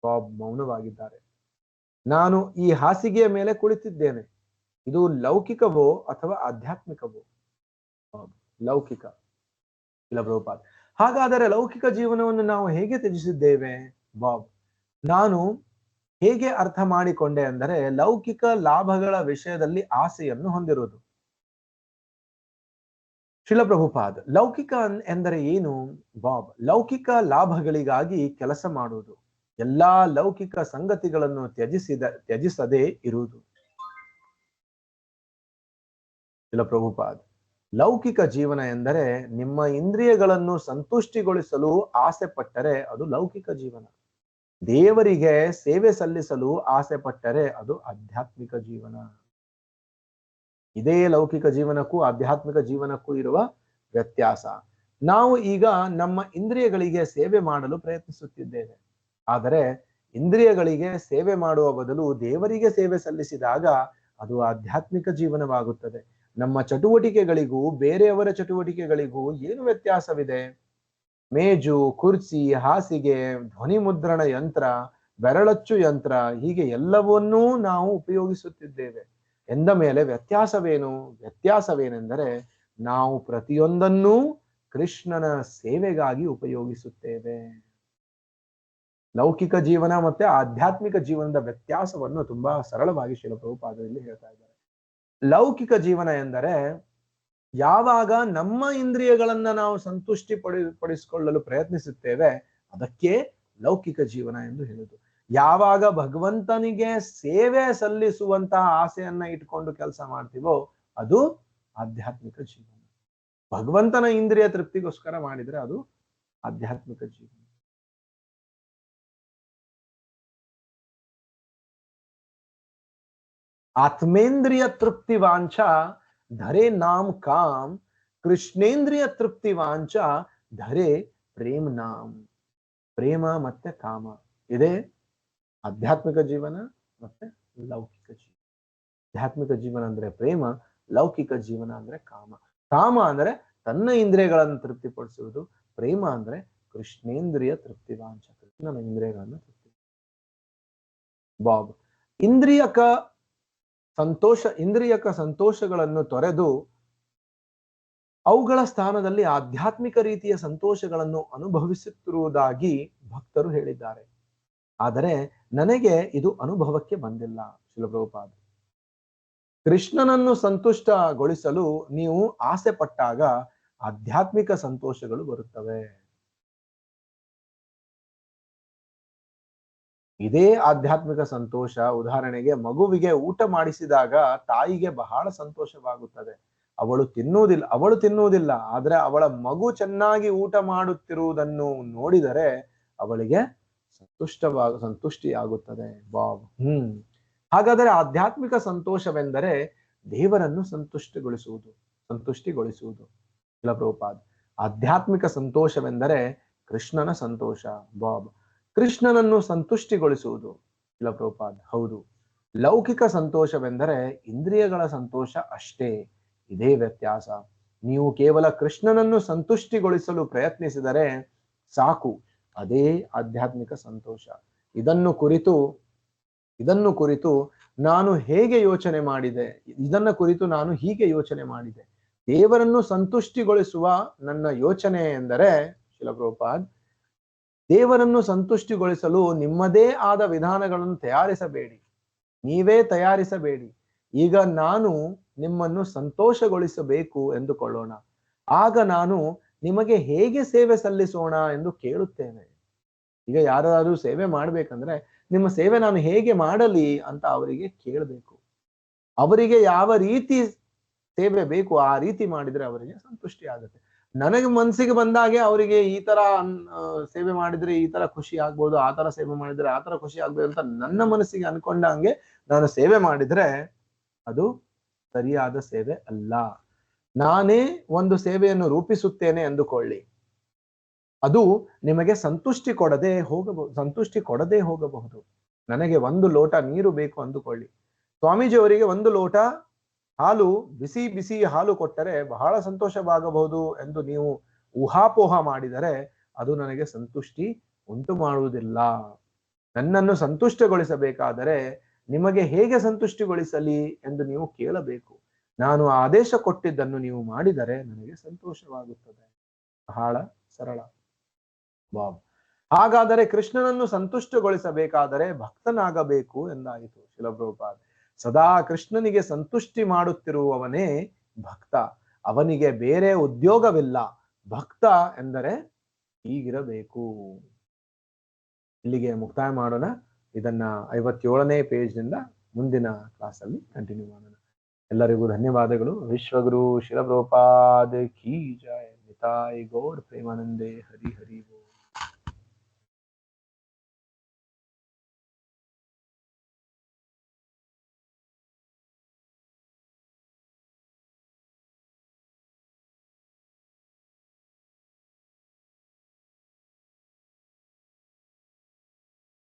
ಬಾಬ್ ಮೌನವಾಗಿದ್ದಾರೆ. ನಾನು ಈ ಹಾಸಿಗೆಯ ಮೇಲೆ ಕುಳಿತಿದ್ದೇನೆ, ಇದು ಲೌಕಿಕವೋ ಅಥವಾ ಆಧ್ಯಾತ್ಮಿಕವೋ? ಲೌಕಿಕ. ಇಲ್ಲ ಪ್ರಭುಪಾದ್, ಹಾಗಾದರೆ ಲೌಕಿಕ ಜೀವನವನ್ನು ನಾವು ಹೇಗೆ ತ್ಯಜಿಸಿದ್ದೇವೆ? ಬಾಬ್, ನಾನು ಹೇಗೆ ಅರ್ಥ ಮಾಡಿಕೊಂಡೆ ಅಂದರೆ ಲೌಕಿಕ ಲಾಭಗಳ ವಿಷಯದಲ್ಲಿ ಆಸೆಯನ್ನು ಹೊಂದಿರುವುದು. ಶಿಲ ಪ್ರಭುಪಾದ್, ಲೌಕಿಕ ಎಂದರೆ ಏನು? ಬಾಬ್, ಲೌಕಿಕ ಲಾಭಗಳಿಗಾಗಿ ಕೆಲಸ ಮಾಡುವುದು, ಎಲ್ಲಾ ಲೌಕಿಕ ಸಂಗತಿಗಳನ್ನು ತ್ಯಜಿಸದೇ ಇರುವುದು. ಶಿಲ ಪ್ರಭುಪಾದ್, ಲೌಕಿಕ ಜೀವನ ಎಂದರೆ ನಿಮ್ಮ ಇಂದ್ರಿಯಗಳನ್ನು ಸಂತುಷ್ಟಿಗೊಳಿಸಲು ಆಸೆ ಪಟ್ಟರೆ ಅದು ಲೌಕಿಕ ಜೀವನ. ದೇವರಿಗೆ ಸೇವೆ ಸಲ್ಲಿಸಲು ಆಸೆ ಪಟ್ಟರೆ ಅದು ಆಧ್ಯಾತ್ಮಿಕ ಜೀವನ. ಇದೇ ಲೌಕಿಕ ಜೀವನಕ್ಕೂ ಆಧ್ಯಾತ್ಮಿಕ ಜೀವನಕ್ಕೂ ಇರುವ ವ್ಯತ್ಯಾಸ. ನಾವು ಈಗ ನಮ್ಮ ಇಂದ್ರಿಯಗಳಿಗೆ ಸೇವೆ ಮಾಡಲು ಪ್ರಯತ್ನಿಸುತ್ತಿದ್ದೇವೆ, ಆದರೆ ಇಂದ್ರಿಯಗಳಿಗೆ ಸೇವೆ ಮಾಡುವ ಬದಲು ದೇವರಿಗೆ ಸೇವೆ ಸಲ್ಲಿಸಿದಾಗ ಅದು ಆಧ್ಯಾತ್ಮಿಕ ಜೀವನವಾಗುತ್ತದೆ. ನಮ್ಮ ಚಟುವಟಿಕೆಗಳಿಗೂ ಬೇರೆಯವರ ಚಟುವಟಿಕೆಗಳಿಗೂ ಏನು ವ್ಯತ್ಯಾಸವಿದೆ? ಮೇಜು, ಕುರ್ಚಿ, ಹಾಸಿಗೆ, ಧ್ವನಿ ಮುದ್ರಣ ಯಂತ್ರ, ಬೆರಳಚ್ಚು ಯಂತ್ರ, ಹೀಗೆ ಎಲ್ಲವನ್ನೂ ನಾವು ಉಪಯೋಗಿಸುತ್ತಿದ್ದೇವೆ ಎಂದ ಮೇಲೆ ವ್ಯತ್ಯಾಸವೇನು? ವ್ಯತ್ಯಾಸವೇನೆಂದರೆ ನಾವು ಪ್ರತಿಯೊಂದನ್ನೂ ಕೃಷ್ಣನ ಸೇವೆಗಾಗಿ ಉಪಯೋಗಿಸುತ್ತೇವೆ. ಲೌಕಿಕ ಜೀವನ ಮತ್ತೆ ಆಧ್ಯಾತ್ಮಿಕ ಜೀವನದ ವ್ಯತ್ಯಾಸವನ್ನು ತುಂಬಾ ಸರಳವಾಗಿ ಶ್ರೀಲ ಪ್ರಭುಪಾದರಲ್ಲಿ ಹೇಳ್ತಾ ಇದ್ದಾರೆ. ಲೌಕಿಕ ಜೀವನ ಎಂದರೆ ಯಾವಾಗ ನಮ್ಮ ಇಂದ್ರಿಯಗಳನ್ನ ನಾವು ಸಂತುಷ್ಟಿ ಪಡಿಸಿಕೊಳ್ಳಲು ಪ್ರಯತ್ನಿಸುತ್ತೇವೆ ಅದಕ್ಕೆ ಲೌಕಿಕ ಜೀವನ ಎಂದು ಹೇಳುವುದು. ಯಾವಾಗ ಭಗವಂತನಿಗೆ ಸೇವೆ ಸಲ್ಲಿಸುವಂತಹ ಆಸೆಯನ್ನ ಇಟ್ಕೊಂಡು ಕೆಲಸ ಮಾಡ್ತೀವೋ ಅದು ಆಧ್ಯಾತ್ಮಿಕ ಜೀವನ. ಭಗವಂತನ ಇಂದ್ರಿಯ ತೃಪ್ತಿಗೋಸ್ಕರ ಮಾಡಿದ್ರೆ ಅದು ಆಧ್ಯಾತ್ಮಿಕ ಜೀವನ. ಆತ್ಮೇಂದ್ರಿಯ ತೃಪ್ತಿ ವಾಂಛ ಧರೆ ನಾಮ್ ಕಾಮ್, ಕೃಷ್ಣೇಂದ್ರಿಯ ತೃಪ್ತಿ ವಾಂಛ ಧರೆ ಪ್ರೇಮ್ ನಾಮ್. ಪ್ರೇಮ ಮತ್ತೆ ಕಾಮ ಇದೇ ಆಧ್ಯಾತ್ಮಿಕ ಜೀವನ ಮತ್ತೆ ಲೌಕಿಕ ಜೀವನ. ಆಧ್ಯಾತ್ಮಿಕ ಜೀವನ ಅಂದ್ರೆ ಪ್ರೇಮ, ಲೌಕಿಕ ಜೀವನ ಅಂದ್ರೆ ಕಾಮ. ಕಾಮ ಅಂದ್ರೆ ತನ್ನ ಇಂದ್ರಿಯಗಳನ್ನು ತೃಪ್ತಿಪಡಿಸುವುದು, ಪ್ರೇಮ ಅಂದ್ರೆ ಕೃಷ್ಣೇಂದ್ರಿಯ ತೃಪ್ತಿ ವಾಂಛ, ಕೃಷ್ಣನ ಇಂದ್ರಿಯಗಳನ್ನು ತೃಪ್ತಿ. ಬಾಬ್ ಇಂದ್ರಿಯಕ ಸಂತೋಷಗಳನ್ನು ತೊರೆದು ಅವುಗಳ ಸ್ಥಾನದಲ್ಲಿ ಆಧ್ಯಾತ್ಮಿಕ ರೀತಿಯ ಸಂತೋಷಗಳನ್ನು ಅನುಭವಿಸುತ್ತಿರುವುದಾಗಿ ಭಕ್ತರು ಹೇಳಿದ್ದಾರೆ. ಆದರೆ ನನಗೆ ಇದು ಅನುಭವಕ್ಕೆ ಬಂದಿಲ್ಲ. ಶ್ರೀಲ ಪ್ರಭುಪಾದ, ಕೃಷ್ಣನನ್ನು ಸಂತುಷ್ಟಗೊಳಿಸಲು ನೀವು ಆಸೆ ಪಟ್ಟಾಗ ಆಧ್ಯಾತ್ಮಿಕ ಸಂತೋಷಗಳು ಬರುತ್ತವೆ. ಇದೇ ಆಧ್ಯಾತ್ಮಿಕ ಸಂತೋಷ. ಉದಾಹರಣೆಗೆ ಮಗುವಿಗೆ ಊಟ ಮಾಡಿಸಿದಾಗ ತಾಯಿಗೆ ಬಹಳ ಸಂತೋಷವಾಗುತ್ತದೆ. ಅವಳು ತಿನ್ನುವುದಿಲ್ಲ, ಆದ್ರೆ ಅವಳ ಮಗು ಚೆನ್ನಾಗಿ ಊಟ ಮಾಡುತ್ತಿರುವುದನ್ನು ನೋಡಿದರೆ ಅವಳಿಗೆ ಸಂತುಷ್ಟಿಯಾಗುತ್ತದೆ. ಬಾಬ್. ಹಾಗಾದರೆ ಆಧ್ಯಾತ್ಮಿಕ ಸಂತೋಷವೆಂದರೆ ದೇವರನ್ನು ಸಂತುಷ್ಟಿಗೊಳಿಸುವುದು. ಶ್ರೀಲ ಪ್ರಭುಪಾದ, ಆಧ್ಯಾತ್ಮಿಕ ಸಂತೋಷವೆಂದರೆ ಕೃಷ್ಣನ ಸಂತೋಷ. ಬಾಬ್. ಕೃಷ್ಣನನ್ನು ಸಂತುಷ್ಟಿಗೊಳಿಸುವುದು. ಶ್ರೀಲ ಪ್ರಭುಪಾದ, ಹೌದು. ಲೌಕಿಕ ಸಂತೋಷವೆಂದರೆ ಇಂದ್ರಿಯಗಳ ಸಂತೋಷ ಅಷ್ಟೇ. ಇದೇ ವ್ಯತ್ಯಾಸ. ನೀವು ಕೇವಲ ಕೃಷ್ಣನನ್ನು ಸಂತುಷ್ಟಿಗೊಳಿಸಲು ಪ್ರಯತ್ನಿಸಿದರೆ ಸಾಕು, ಅದೇ ಆಧ್ಯಾತ್ಮಿಕ ಸಂತೋಷ. ಇದನ್ನು ಕುರಿತು ನಾನು ಹೀಗೆ ಯೋಚನೆ ಮಾಡಿದೆ. ದೇವರನ್ನು ಸಂತುಷ್ಟಿಗೊಳಿಸುವ ನನ್ನ ಯೋಚನೆ ಎಂದರೆ, ಶ್ರೀಲ ಪ್ರಭುಪಾದ್, ದೇವರನ್ನು ಸಂತುಷ್ಟಿಗೊಳಿಸಲು ನಿಮ್ಮದೇ ಆದ ವಿಧಾನಗಳನ್ನು ನೀವೇ ತಯಾರಿಸಬೇಡಿ. ಈಗ ನಾನು ನಿಮ್ಮನ್ನು ಸಂತೋಷಗೊಳಿಸಬೇಕು ಎಂದುಕೊಳ್ಳೋಣ. ಆಗ ನಾನು ನಿಮಗೆ ಹೇಗೆ ಸೇವೆ ಸಲ್ಲಿಸೋಣ ಎಂದು ಕೇಳುತ್ತೇನೆ. ಈಗ ಯಾರಾದ್ರೂ ಸೇವೆ ಮಾಡ್ಬೇಕಂದ್ರೆ ನಿಮ್ಮ ಸೇವೆ ನಾನು ಹೇಗೆ ಮಾಡಲಿ ಅಂತ ಅವರಿಗೆ ಕೇಳಬೇಕು. ಅವರಿಗೆ ಯಾವ ರೀತಿ ಸೇವೆ ಬೇಕು ಆ ರೀತಿ ಮಾಡಿದ್ರೆ ಅವರಿಗೆ ಸಂತುಷ್ಟಿ ಆಗುತ್ತೆ. ನನಗೆ ಮನಸ್ಸಿಗೆ ಬಂದಾಗೆ ಅವರಿಗೆ ಈ ತರ ಸೇವೆ ಮಾಡಿದ್ರೆ ಈ ತರ ಖುಷಿ ಆಗ್ಬೋದು, ಆ ತರ ಸೇವೆ ಮಾಡಿದ್ರೆ ಆ ತರ ಖುಷಿ ಆಗ್ಬೋದು ಅಂತ ನನ್ನ ಮನಸ್ಸಿಗೆ ಅನ್ಕೊಂಡಂಗೆ ನಾನು ಸೇವೆ ಮಾಡಿದ್ರೆ ಅದು ಸರಿಯಾದ ಸೇವೆ ಅಲ್ಲ. ನಾನೇ ಒಂದು ಸೇವೆಯನ್ನು ರೂಪಿಸುತ್ತೇನೆ ಎಂದುಕೊಳ್ಳಿ, ಅದು ನಿಮಗೆ ಸಂತುಷ್ಟಿ ಕೊಡದೆ ಹೋಗಬಹುದು. ನನಗೆ ಒಂದು ಲೋಟ ನೀರು ಬೇಕು ಅಂದುಕೊಳ್ಳಿ, ಸ್ವಾಮೀಜಿ ಅವರಿಗೆ ಒಂದು ಲೋಟ ಹಾಲು, ಬಿಸಿ ಹಾಲು ಕೊಟ್ಟರೆ ಬಹಳ ಸಂತೋಷವಾಗಬಹುದು ಎಂದು ನೀವು ಊಹಾಪೋಹ ಮಾಡಿದರೆ ಅದು ನನಗೆ ಸಂತುಷ್ಟಿ ಉಂಟು ಮಾಡುವುದಿಲ್ಲ. ನನ್ನನ್ನು ಸಂತುಷ್ಟಗೊಳಿಸಬೇಕಾದರೆ ನಿಮಗೆ ಹೇಗೆ ಸಂತುಷ್ಟಿಗೊಳಿಸಲಿ ಎಂದು ನೀವು ಕೇಳಬೇಕು. ನಾನು ಆದೇಶ ಕೊಟ್ಟಿದ್ದನ್ನು ನೀವು ಮಾಡಿದರೆ ನನಗೆ ಸಂತೋಷವಾಗುತ್ತದೆ. ಬಹಳ ಸರಳ. ಬಾಬ್. ಹಾಗಾದರೆ ಕೃಷ್ಣನನ್ನು ಸಂತುಷ್ಟಗೊಳಿಸಬೇಕಾದರೆ ಭಕ್ತನಾಗಬೇಕು ಎಂದಾಯಿತು. ಶ್ರೀಲ ಪ್ರಭುಪಾದ, ಸದಾ ಕೃಷ್ಣನಿಗೆ ಸಂತುಷ್ಟಿ ಮಾಡುತ್ತಿರುವವನೇ ಭಕ್ತ. ಅವನಿಗೆ ಬೇರೆ ಉದ್ಯೋಗವಿಲ್ಲ. ಭಕ್ತ ಎಂದರೆ ಹೀಗಿರಬೇಕು. ಇಲ್ಲಿಗೆ ಮುಕ್ತಾಯ ಮಾಡೋಣ. ಇದನ್ನ 57ನೇ ಪೇಜ್ನಿಂದ ಮುಂದಿನ ಕ್ಲಾಸಲ್ಲಿ ಕಂಟಿನ್ಯೂ ಮಾಡೋಣ. ಎಲ್ಲರಿಗೂ ಧನ್ಯವಾದಗಳು. ವಿಶ್ವಗುರು ಶ್ರೀಲ ಪ್ರಭುಪಾದ ಕೀ ಜಯ. ನಿತಾಯ್ ಗೌರ್ ಪ್ರೇಮಾನಂದೇ. ಹರಿ ಹರಿ ಬೋಲ್.